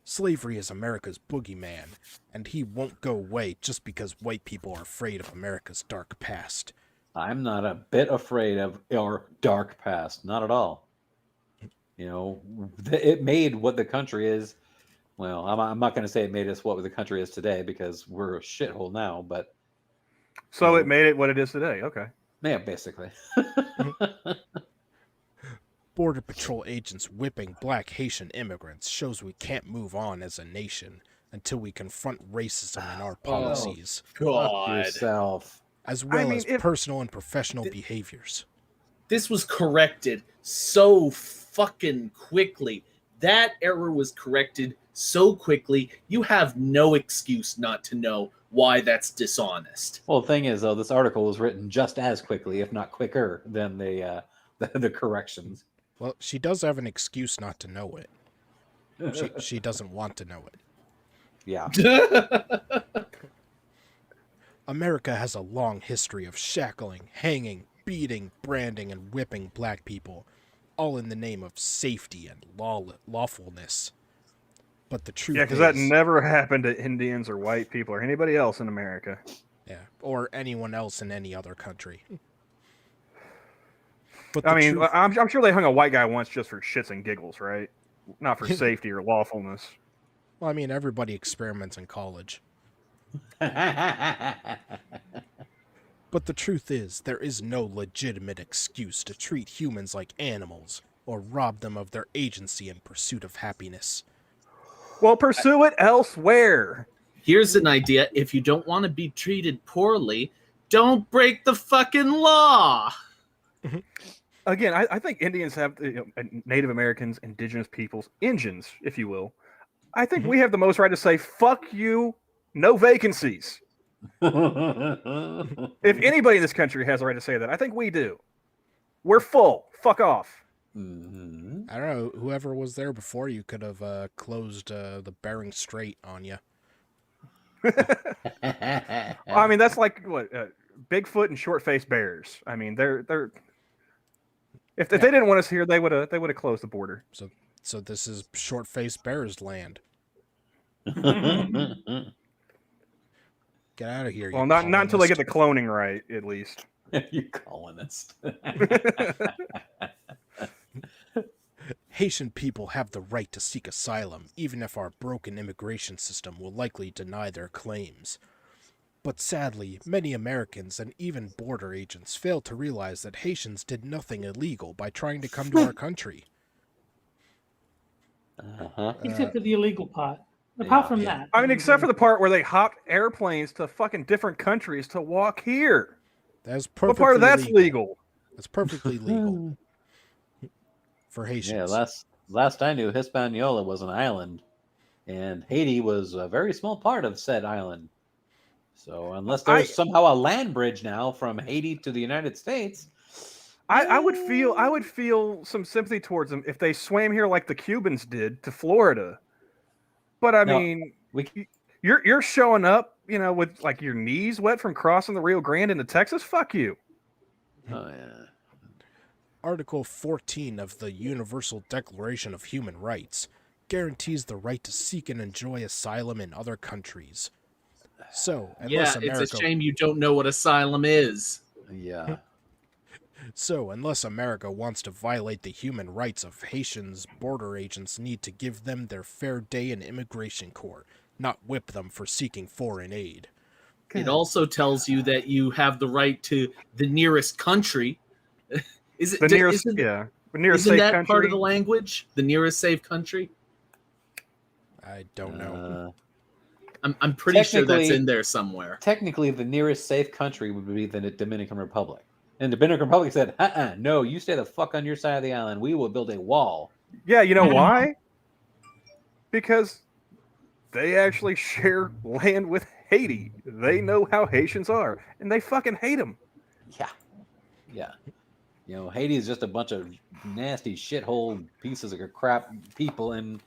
Slavery is America's boogeyman, and he won't go away just because white people are afraid of America's dark past. I'm not a bit afraid of our dark past. Not at all. It made what the country is. Well, I'm not going to say it made us what the country is today because we're a shithole now, but... So it made it what it is today. Okay. Yeah, basically. Border Patrol agents whipping black Haitian immigrants shows we can't move on as a nation until we confront racism in our policies, Fuck God. yourself. as well mean, as if- personal and professional behaviors. This was corrected so fucking quickly. That error was corrected so quickly. You have no excuse not to know why that's dishonest. Well, the thing is, though, this article was written just as quickly, if not quicker, than the corrections. Well, she does have an excuse not to know it. She doesn't want to know it. Yeah. America has a long history of shackling, hanging, beating, branding, and whipping black people, all in the name of safety and lawfulness. But the truth Yeah, because is... that never happened to Indians or white people or anybody else in America. Yeah, or anyone else in any other country. But I the mean, truth- I'm sure they hung a white guy once just for shits and giggles, right? Not for safety or lawfulness. well, I mean, everybody experiments in college. But the truth is, there is no legitimate excuse to treat humans like animals or rob them of their agency in pursuit of happiness. Well, pursue it elsewhere. Here's an idea. If you don't want to be treated poorly, don't break the fucking law. Again, I think Indians have, Native Americans, indigenous peoples, Injuns, if you will. I think we have the most right to say, fuck you, no vacancies. If anybody in this country has the right to say that, I think we do. We're full. Fuck off. Mhm. I don't know, whoever was there before you could have closed the Bering Strait on you. I mean, that's like what Bigfoot and short-faced bears. I mean, they're if they didn't want us here, they would have closed the border. So this is short-faced bears land. Get out of here. Well, you not until they get the colonist. cloning right, at least. You colonist. Haitian people have the right to seek asylum, even if our broken immigration system will likely deny their claims. But sadly, many Americans and even border agents fail to realize that Haitians did nothing illegal by trying to come to our country. Uh-huh. Except for the illegal part. Apart Yeah. from Yeah. that. I mean, except for the part where they hopped airplanes to fucking different countries to walk here. That is What perfectly part of that's legal? That's perfectly legal for Haitians. Yeah, last I knew, Hispaniola was an island, and Haiti was a very small part of said island. So unless there's somehow a land bridge now from Haiti to the United States, I would feel some sympathy towards them if they swam here like the Cubans did to Florida. But I mean, you're showing up, with like your knees wet from crossing the Rio Grande into Texas. Fuck you. oh yeah. Article 14 of the Universal Declaration of Human Rights guarantees the right to seek and enjoy asylum in other countries. So, unless America... It's a shame you don't know what asylum is. Yeah. So, unless America wants to violate the human rights of Haitians, border agents need to give them their fair day in immigration court, not whip them for seeking foreign aid. It also tells you that you have the right to the nearest country. Is it The nearest, isn't, the nearest isn't safe that country. part of the language? The nearest safe country? I don't know. I'm pretty sure that's Technically- in there somewhere. Technically, the nearest safe country would be the Dominican Republic. And the Dominican Republic said, no, you stay the fuck on your side of the island. We will build a wall. Yeah, you know why? Because they actually share land with Haiti. They know how Haitians are, and they fucking hate them. Yeah. Yeah. Haiti is just a bunch of nasty shithole pieces of crap people, and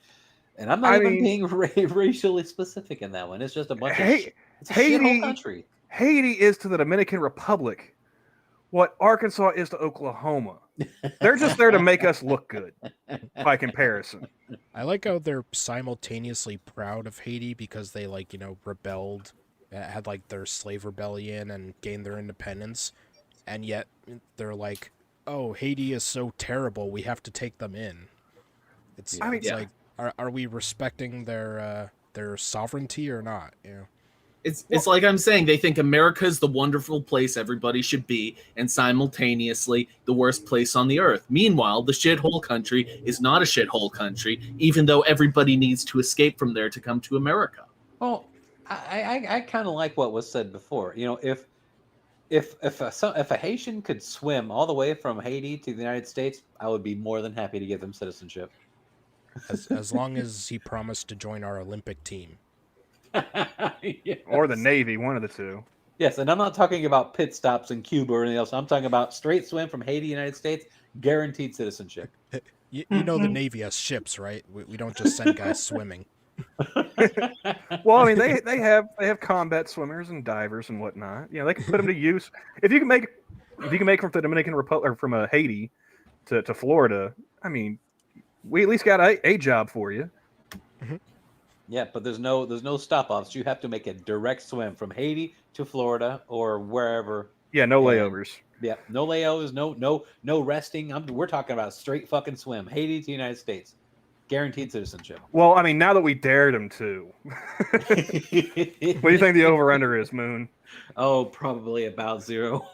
I'm not being racially specific in that one. It's just a bunch of it's a shithole country. Haiti is to the Dominican Republic what Arkansas is to Oklahoma. They're just there to make us look good by comparison. I like how they're simultaneously proud of Haiti because they, rebelled, had, their slave rebellion and gained their independence, and yet they're like, oh, Haiti is so terrible, we have to take them in. It's like, are we respecting their sovereignty or not? It's like I'm saying, they think America is the wonderful place everybody should be, and simultaneously the worst place on the earth. Meanwhile, the shithole country is not a shithole country, even though everybody needs to escape from there to come to America. Well, I kind of like what was said before. You know, if a Haitian could swim all the way from Haiti to the United States, I would be more than happy to give them citizenship. As long as he promised to join our Olympic team. Yes. Or the Navy, one of the two. Yes, and I'm not talking about pit stops in Cuba or anything else. I'm talking about straight swim from Haiti, United States, guaranteed citizenship. You know the Navy has ships, right? We don't just send guys swimming. Well, I mean, they have combat swimmers and divers and whatnot. You know, they can put them to use. If you can make from the Dominican Republic or from Haiti to Florida, I mean, we at least got a job for you. Yeah, but there's no stop-offs. You have to make a direct swim from Haiti to Florida or wherever. Yeah, no And- layovers. Yeah, no layovers, no resting. We're talking about a straight fucking swim, Haiti to United States, guaranteed citizenship. Well, I mean, now that we dared them to, what do you think the over/under is, Moon? Oh, probably about 0.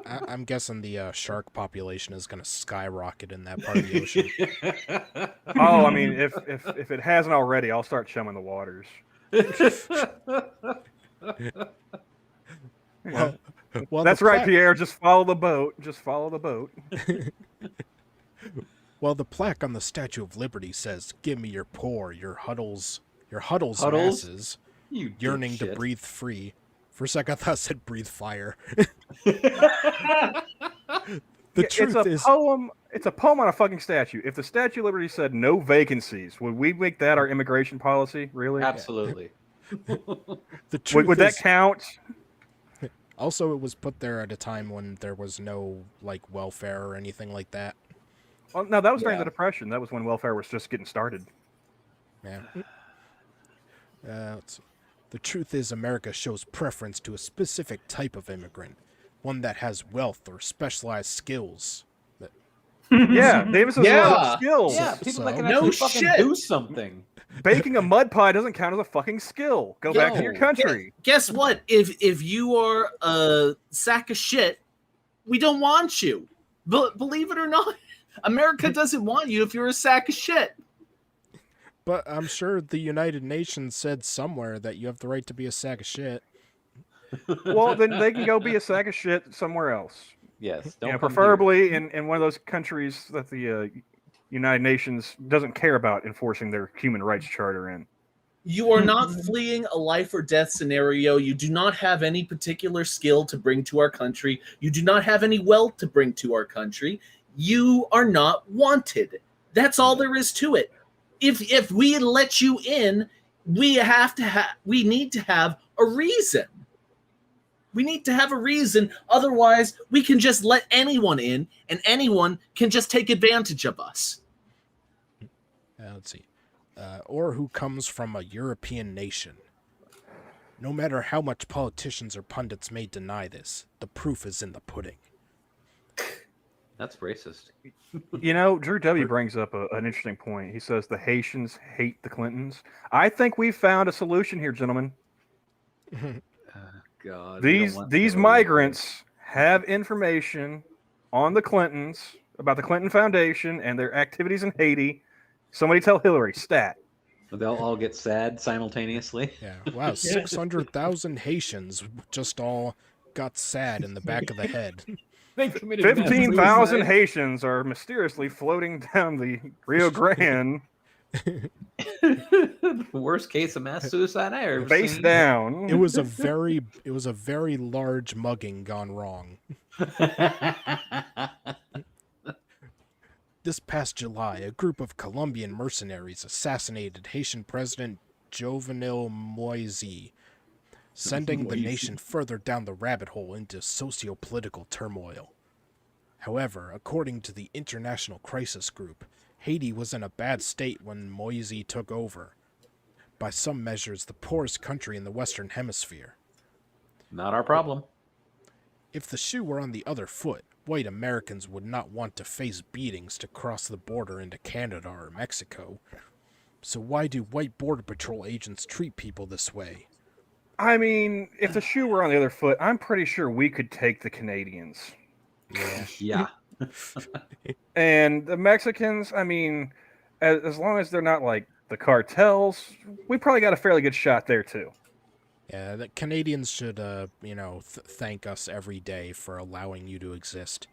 I'm guessing the shark population is going to skyrocket in that part of the ocean. Oh, I mean, if it hasn't already, I'll start chumming the waters. Well, That's the right, plaque- Pierre. Just follow the boat. Just follow the boat. Well, the plaque on the Statue of Liberty says, "Give me your poor, your huddles, Huddles? masses, You yearning to dipshit. breathe free." For a second, I thought it said "breathe fire." The truth it's a is, poem. It's a poem on a fucking statue. If the Statue of Liberty said no vacancies, would we make that our immigration policy? Really? Absolutely. the truth Would that is, count? also it was put there at a time when there was no like welfare or anything like that. Well, no, that was during Yeah. the Depression. That was when welfare was just getting started. Yeah. Let's see. The truth is, America shows preference to a specific type of immigrant, one that has wealth or specialized skills. Yeah, Davis has a lot Yeah. of skills. Yeah, people that So- can No actually fucking shit. do something. Baking a mud pie doesn't count as a fucking skill. Go back to your No. country. Guess what? If you are a sack of shit, we don't want you. Believe it or not, America doesn't want you if you're a sack of shit. But I'm sure the United Nations said somewhere that you have the right to be a sack of shit. Well, then they can go be a sack of shit somewhere else. Yes. You know, come here. preferably in one of those countries that the United Nations doesn't care about enforcing their human rights charter in. You are not fleeing a life or death scenario. You do not have any particular skill to bring to our country. You do not have any wealth to bring to our country. You are not wanted. That's all there is to it. If we let you in, we need to have a reason. We need to have a reason. Otherwise, we can just let anyone in, and anyone can just take advantage of us. Let's see. Or who comes from a European nation. No matter how much politicians or pundits may deny this, the proof is in the pudding. That's racist. You know, Drew W. brings up an interesting point. He says the Haitians hate the Clintons. I think we've found a solution here, gentlemen. God. we don't want These to- migrants have information on the Clintons about the Clinton Foundation and their activities in Haiti. Somebody tell Hillary, stat. They'll all get sad simultaneously. Yeah, wow, 600,000 Haitians just all got sad in the back of the head. They committed mass 15,000 suicide. Haitians are mysteriously floating down the Rio Grande The worst case of mass suicide I ever face seen. down. It was a very large mugging gone wrong. This past July, a group of Colombian mercenaries assassinated Haitian President Jovenel Moise, sending the nation further down the rabbit hole into socio-political turmoil. However, according to the International Crisis Group, Haiti was in a bad state when Moise took over. By some measures, the poorest country in the Western Hemisphere. Not our problem. If the shoe were on the other foot, white Americans would not want to face beatings to cross the border into Canada or Mexico. So why do white Border Patrol agents treat people this way? I mean, if the shoe were on the other foot, I'm pretty sure we could take the Canadians. Yeah. And the Mexicans, I mean, as long as they're not like the cartels, we probably got a fairly good shot there too. Yeah, the Canadians should, thank us every day for allowing you to exist.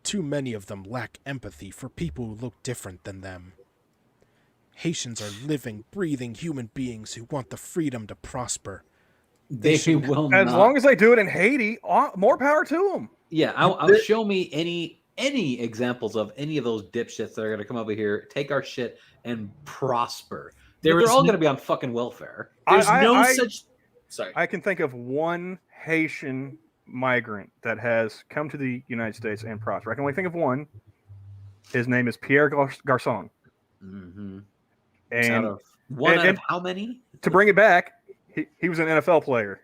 Too many of them lack empathy for people who look different than them. Haitians are living, breathing human beings who want the freedom to prosper. They shouldn't- will As not. long as they do it in Haiti, more power to them. Yeah, I'll show me any examples of any of those dipshits that are going to come over here, take our shit, and prosper. They're all going to be on fucking welfare. There's such. Sorry. I can think of one Haitian migrant that has come to the United States and prospered. I can only think of one. His name is Pierre Garçon. Mm-hmm. And out of how many? to bring it back, he was an NFL player.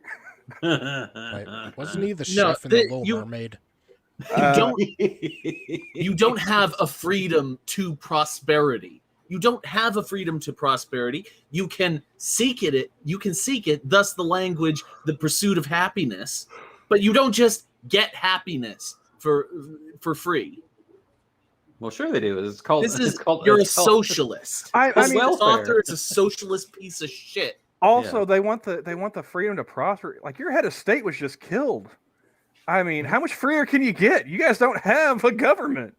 Wait, wasn't he the chef in The Little Mermaid? You don't have a freedom to prosperity. You don't have a freedom to prosperity. You can seek it. You can seek it. Thus, the language, the pursuit of happiness. But you don't just get happiness for free. Well, sure they do. It's called. You're a socialist. I mean, this author is a socialist piece of shit. Also, they want the freedom to prosper. Like your head of state was just killed. I mean, how much freer can you get? You guys don't have a government.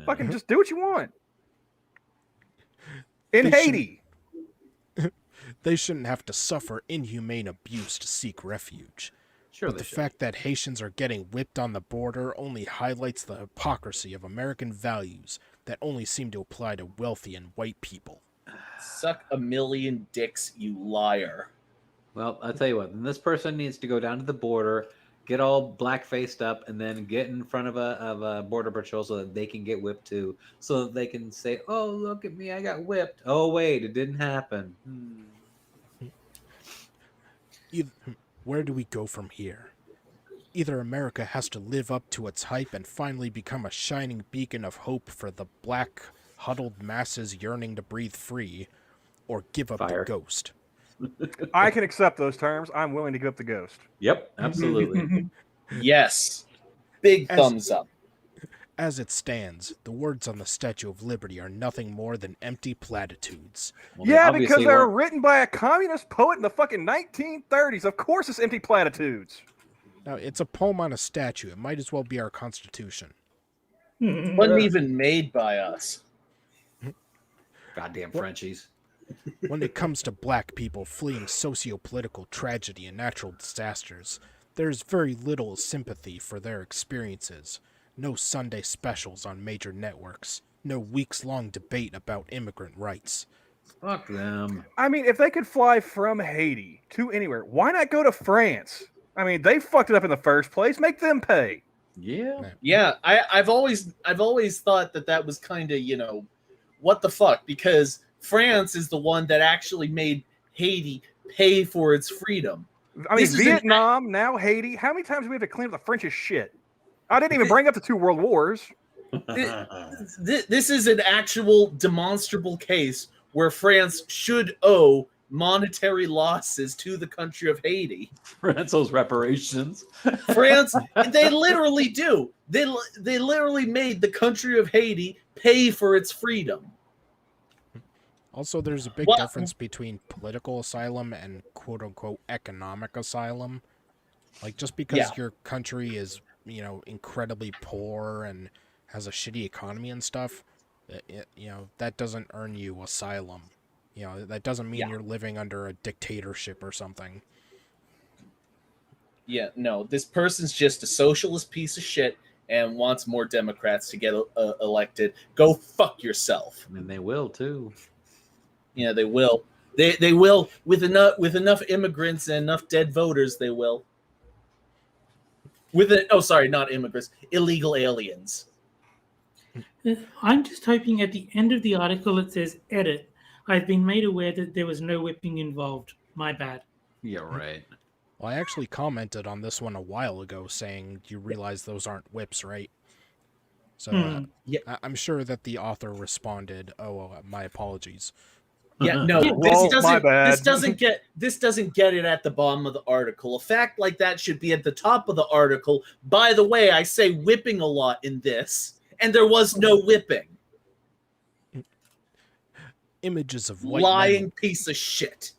Fucking just do what you want. In Haiti. They shouldn't have to suffer inhumane abuse to seek refuge. Sure, but the fact that Haitians are getting whipped on the border only highlights the hypocrisy of American values that only seem to apply to wealthy and white people. Suck a million dicks, you liar. Well, I'll tell you what. Then this person needs to go down to the border, get all black-faced up, and then get in front of a border patrol so that they can get whipped too, so that they can say, "Oh, look at me, I got whipped." Oh, wait, it didn't happen. Where do we go from here? Either America has to live up to its hype and finally become a shining beacon of hope for the black, huddled masses yearning to breathe free, or give up the ghost. I can accept those terms. I'm willing to give up the ghost. Yep, absolutely. Yes. Big thumbs up. As it stands, the words on the Statue of Liberty are nothing more than empty platitudes. Well, yeah, because they were written by a communist poet in the fucking 1930s. Of course it's empty platitudes. Now, it's a poem on a statue. It might as well be our Constitution. It wasn't even made by us. Goddamn Frenchies. When it comes to black people fleeing socio-political tragedy and natural disasters, there's very little sympathy for their experiences. No Sunday specials on major networks. No weeks-long debate about immigrant rights. Fuck them. I mean, if they could fly from Haiti to anywhere, why not go to France? I mean, they fucked it up in the first place. Make them pay. Yeah. I've always thought that was kind of, what the fuck? Because France is the one that actually made Haiti pay for its freedom. I mean, Vietnam, now Haiti. How many times do we have to clean up the French's shit? I didn't even bring up the 2 world wars. This is an actual demonstrable case where France should owe monetary losses to the country of Haiti. France owes reparations. France, they literally do. They literally made the country of Haiti pay for its freedom. Also, there's a big difference between political asylum and quote-unquote economic asylum. Like, just because your country is, incredibly poor and has a shitty economy and stuff, that doesn't earn you asylum. That doesn't mean you're living under a dictatorship or something. Yeah, no, this person's just a socialist piece of shit and wants more Democrats to get elected. Go fuck yourself. And they will too. Yeah, they will. They will with enough immigrants and enough dead voters. They will. Not immigrants, illegal aliens. I'm just hoping at the end of the article it says edit. I've been made aware that there was no whipping involved. My bad. Yeah, right. Well, I actually commented on this one a while ago saying you realize those aren't whips, right? So I'm sure that the author responded, my apologies. Yeah, no, Well, my bad. this doesn't get it at the bottom of the article. A fact like that should be at the top of the article. By the way, I say whipping a lot in this, and there was no whipping. Images of white Lying men. piece of shit.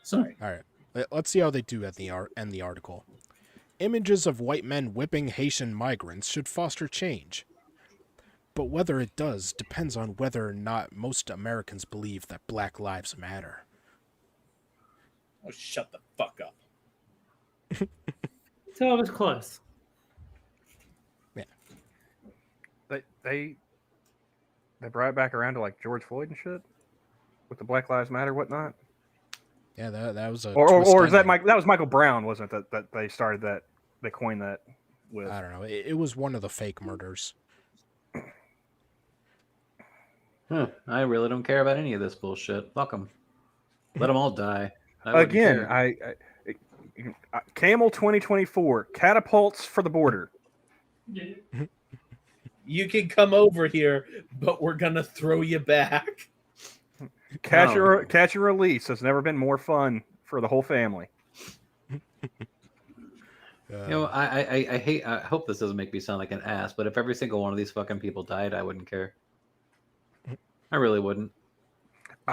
Sorry. All right, let's see how they do at the end the article. Images of white men whipping Haitian migrants should foster change. But whether it does depends on whether or not most Americans believe that Black Lives Matter. Oh, shut the fuck up. So I was close. Yeah. They brought it back around to like George Floyd and shit with the Black Lives Matter whatnot. Yeah, that was a Or is that ending. that was Michael Brown, wasn't it? That they started that, they coined that with. I don't know. It was one of the fake murders. I really don't care about any of this bullshit. Fuck them. Let them all die. I wouldn't Again, care. Camel 2024 catapults for the border. You can come over here, but we're gonna throw you back. Catch and release has never been more fun for the whole family. You know, I hope this doesn't make me sound like an ass, but if every single one of these fucking people died, I wouldn't care. I really wouldn't.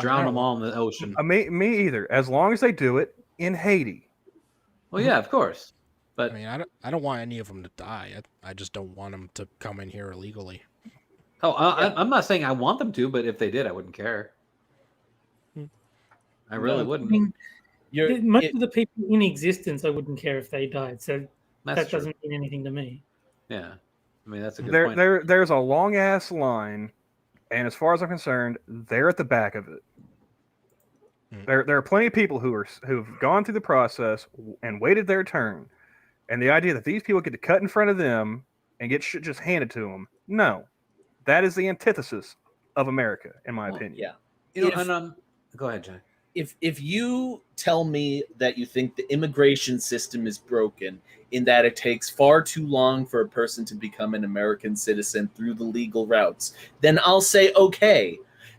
Drown them all in the ocean. Me either. As long as they do it in Haiti. Well, yeah, of course. But I mean, I don't want any of them to die. I just don't want them to come in here illegally. I'm not saying I want them to, but if they did, I wouldn't care. I really I wouldn't. mean, most of the people in existence, I wouldn't care if they died. So that true. doesn't mean anything to me. Yeah, I mean that's a good point. There's a long ass line, and as far as I'm concerned, they're at the back of it. There are plenty of people who've gone through the process and waited their turn, and the idea that these people get to cut in front of them and get shit just handed to them, no, that is the antithesis of America, in my opinion. Yeah. You know, go ahead, Jack. If you tell me that you think the immigration system is broken in that it takes far too long for a person to become an American citizen through the legal routes, then I'll say, okay,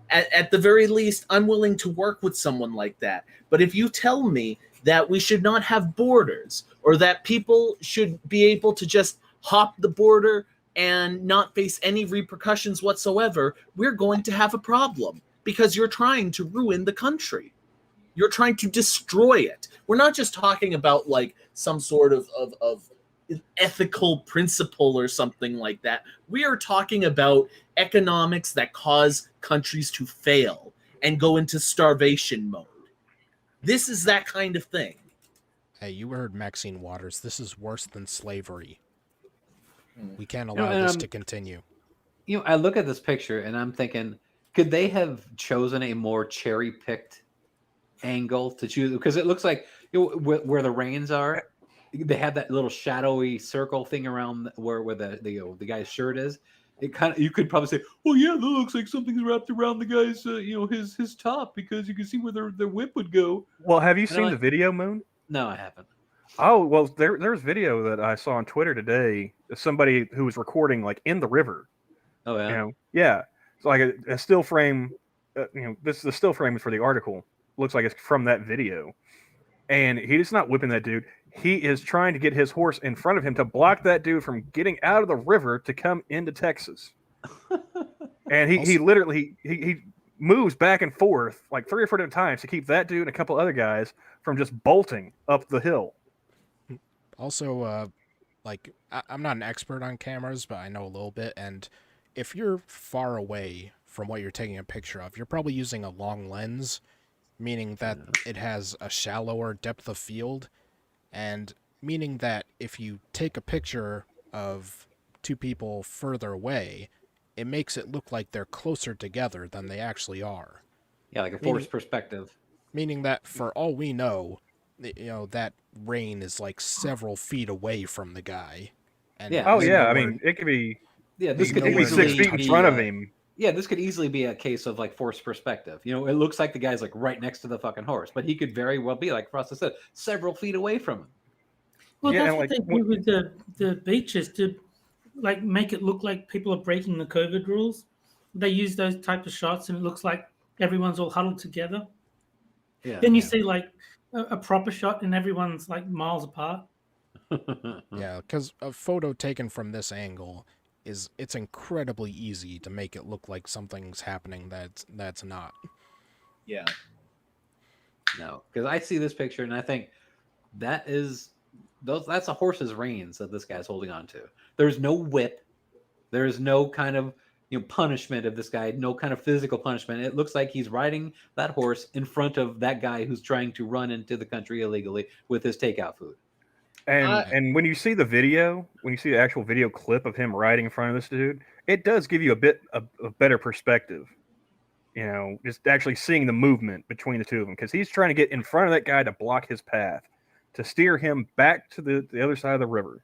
at the very least, I'm willing to work with someone like that. But if you tell me that we should not have borders or that people should be able to just hop the border and not face any repercussions whatsoever, we're going to have a problem because you're trying to ruin the country. You're trying to destroy it. We're not just talking about like some sort of ethical principle or something like that. We are talking about economics that cause countries to fail and go into starvation mode. This is that kind of thing. Hey, you heard Maxine Waters. This is worse than slavery. We can't know, allow this to continue. You know, I look at this picture and I'm thinking, could they have chosen a more cherry-picked angle to choose? Because it looks like where the reins are, they have that little shadowy circle thing around where the guy's shirt is. It kind of, you could probably say, "Oh yeah, that looks like something's wrapped around the guy's his top because you can see where their whip would go." Well, have you seen the video, Moon? No, I haven't. Oh well, there's video that I saw on Twitter today. Somebody who was recording like in the river. Oh yeah, yeah. It's like a still frame. This is the still frame for the article. Looks like it's from that video, and he's not whipping that dude. He is trying to get his horse in front of him to block that dude from getting out of the river to come into Texas. And he literally moves back and forth like 3 or 4 different times to keep that dude and a couple other guys from just bolting up the hill. Also, I'm not an expert on cameras, but I know a little bit. And if you're far away from what you're taking a picture of, you're probably using a long lens, meaning that it has a shallower depth of field. And meaning that if you take a picture of two people further away, it makes it look like they're closer together than they actually are. Yeah, like a forced perspective. Meaning that for all we know, that rain is like several feet away from the guy. And yeah. Oh yeah, I mean, it could be. Yeah, this could be 6 feet in front of him. Yeah, this could easily be a case of like forced perspective. It looks like the guy's like right next to the fucking horse, but he could very well be, like Frost said, several feet away from him. Well, that's what they do with the beaches to like make it look like people are breaking the COVID rules. They use those type of shots, and it looks like everyone's all huddled together. Yeah. Then you see like a proper shot, and everyone's like miles apart. Yeah, because a photo taken from this angle it's incredibly easy to make it look like something's happening that's not. Yeah. No, because I see this picture and I think that's a horse's reins that this guy's holding on to. There's no whip. There's no kind of punishment of this guy. No kind of physical punishment. It looks like he's riding that horse in front of that guy who's trying to run into the country illegally with his takeout food. And when you see the video, when you see the actual video clip of him riding in front of this dude, it does give you a bit of better perspective. Just actually seeing the movement between the two of them, because he's trying to get in front of that guy to block his path, to steer him back to the other side of the river.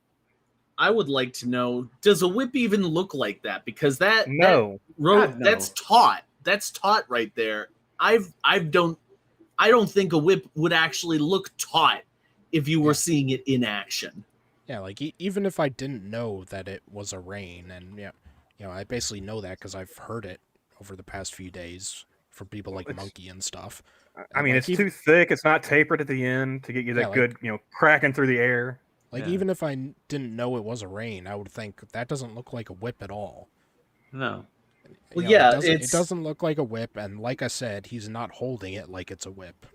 I would like to know, does a whip even look like that? Because that's taught. That's taught right there. I don't think a whip would actually look taut if you were seeing it in action. Yeah, like even if I didn't know that it was a rein, and I basically know that because I've heard it over the past few days from people like Monkey and stuff. I mean, it's too thick. It's not tapered at the end to get you that good, cracking through the air. Like, even if I didn't know it was a rein, I would think that doesn't look like a whip at all. No. Well, it doesn't look like a whip, and like I said, he's not holding it like it's a whip.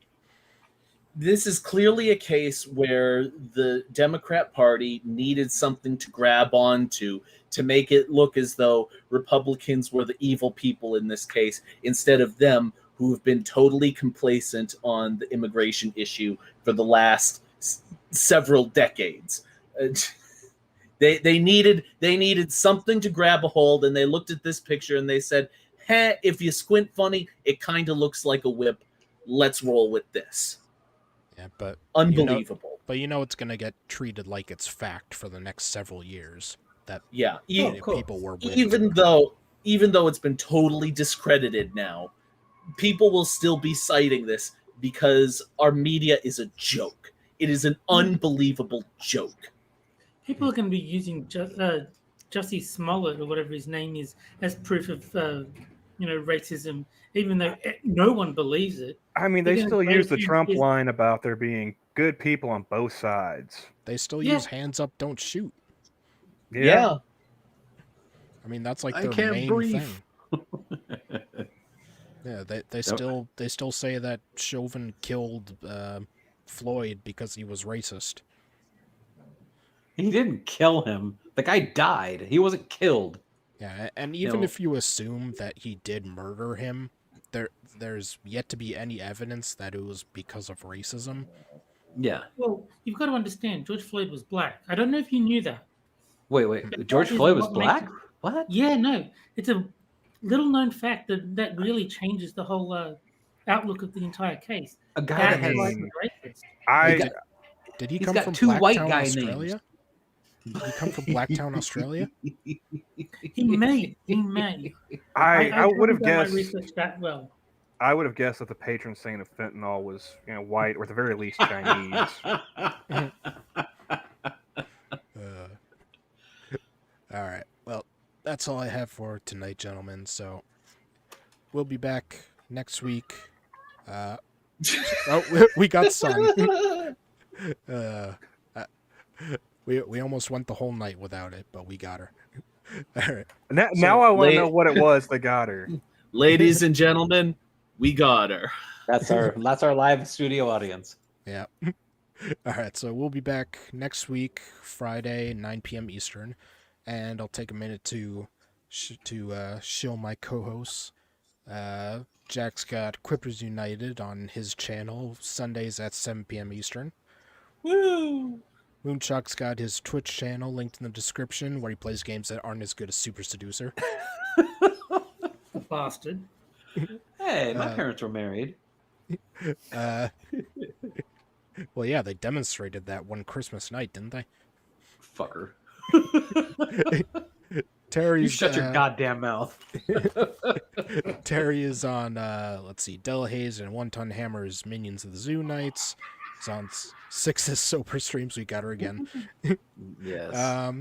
This is clearly a case where the Democrat Party needed something to grab onto to make it look as though Republicans were the evil people in this case, instead of them, who have been totally complacent on the immigration issue for the last several decades. They needed something to grab a hold, and they looked at this picture and they said, if you squint funny, it kind of looks like a whip. Let's roll with this. Yeah, but unbelievable. It's going to get treated like it's fact for the next several years. That people were whipped. Even though it's been totally discredited now, people will still be citing this because our media is a joke. It is an unbelievable joke. People are going to be using Jussie Smollett or whatever his name is as proof of racism, even though no one believes it. I mean, they still use the Trump line about there being good people on both sides. They still use hands up, don't shoot. Yeah. I mean, that's like their main thing. Yeah, they still say that Chauvin killed Floyd because he was racist. He didn't kill him. The guy died. He wasn't killed. Yeah, and even if you assume that he did murder him, there's yet to be any evidence that it was because of racism. Yeah. Well, you've got to understand, George Floyd was black. I don't know if you knew that. Wait. George Floyd was black? What? Yeah, no. It's a little-known fact that really changes the whole outlook of the entire case. A guy that has Did he come from two white Blacktown, guy Australia? names. Did he come from Blacktown, Australia? He may. I would have guessed. Research that well. I would have guessed that the patron saint of fentanyl was, white, or at the very least Chinese. All right. Well, that's all I have for tonight, gentlemen. So we'll be back next week. We got sun. We almost went the whole night without it, but we got her. All right. Now I want to know what it was that got her. Ladies and gentlemen, we got her. That's our live studio audience. Yeah. All right. So we'll be back next week, Friday, 9 p.m. Eastern, and I'll take a minute to shill my co-hosts. Jack's got Quippers United on his channel Sundays at 7 p.m. Eastern. Woo! Moonshock's got his Twitch channel linked in the description where he plays games that aren't as good as Super Seducer. Bastard. Hey, my parents were married. Well, yeah, they demonstrated that one Christmas night, didn't they? Fucker. Terry's, you shut your goddamn mouth. Terry is on, let's see, Delahaze and One Ton Hammer's Minions of the Zoo Nights. He's on Six's Soper streams. We got her again. Yes.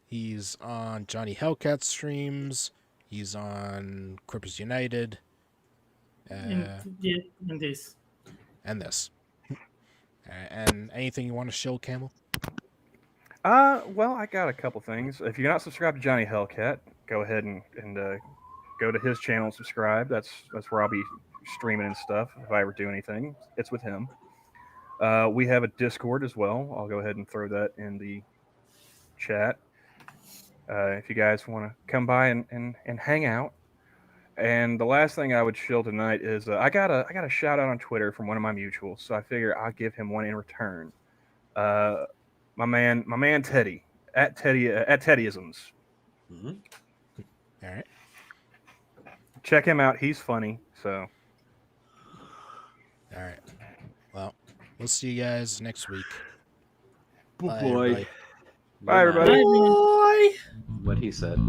He's on Johnny Hellcat streams. He's on Quippers United. And this. and this. And anything you want to shill, Camel? Well, I got a couple things. If you're not subscribed to Johnny Hellcat, go ahead and go to his channel and subscribe. That's where I'll be streaming and stuff. If I ever do anything, it's with him. We have a Discord as well. I'll go ahead and throw that in the chat. If you guys want to come by and hang out. And the last thing I would shill tonight is I got a shout out on Twitter from one of my mutuals, so I figure I'll give him one in return. My man Teddy at Teddyisms. Mm-hmm. All right. Check him out. He's funny. So. All right. Well, we'll see you guys next week. Boy. Bye, everybody. Bye, everybody. Bye, everyone. Boy. What he said.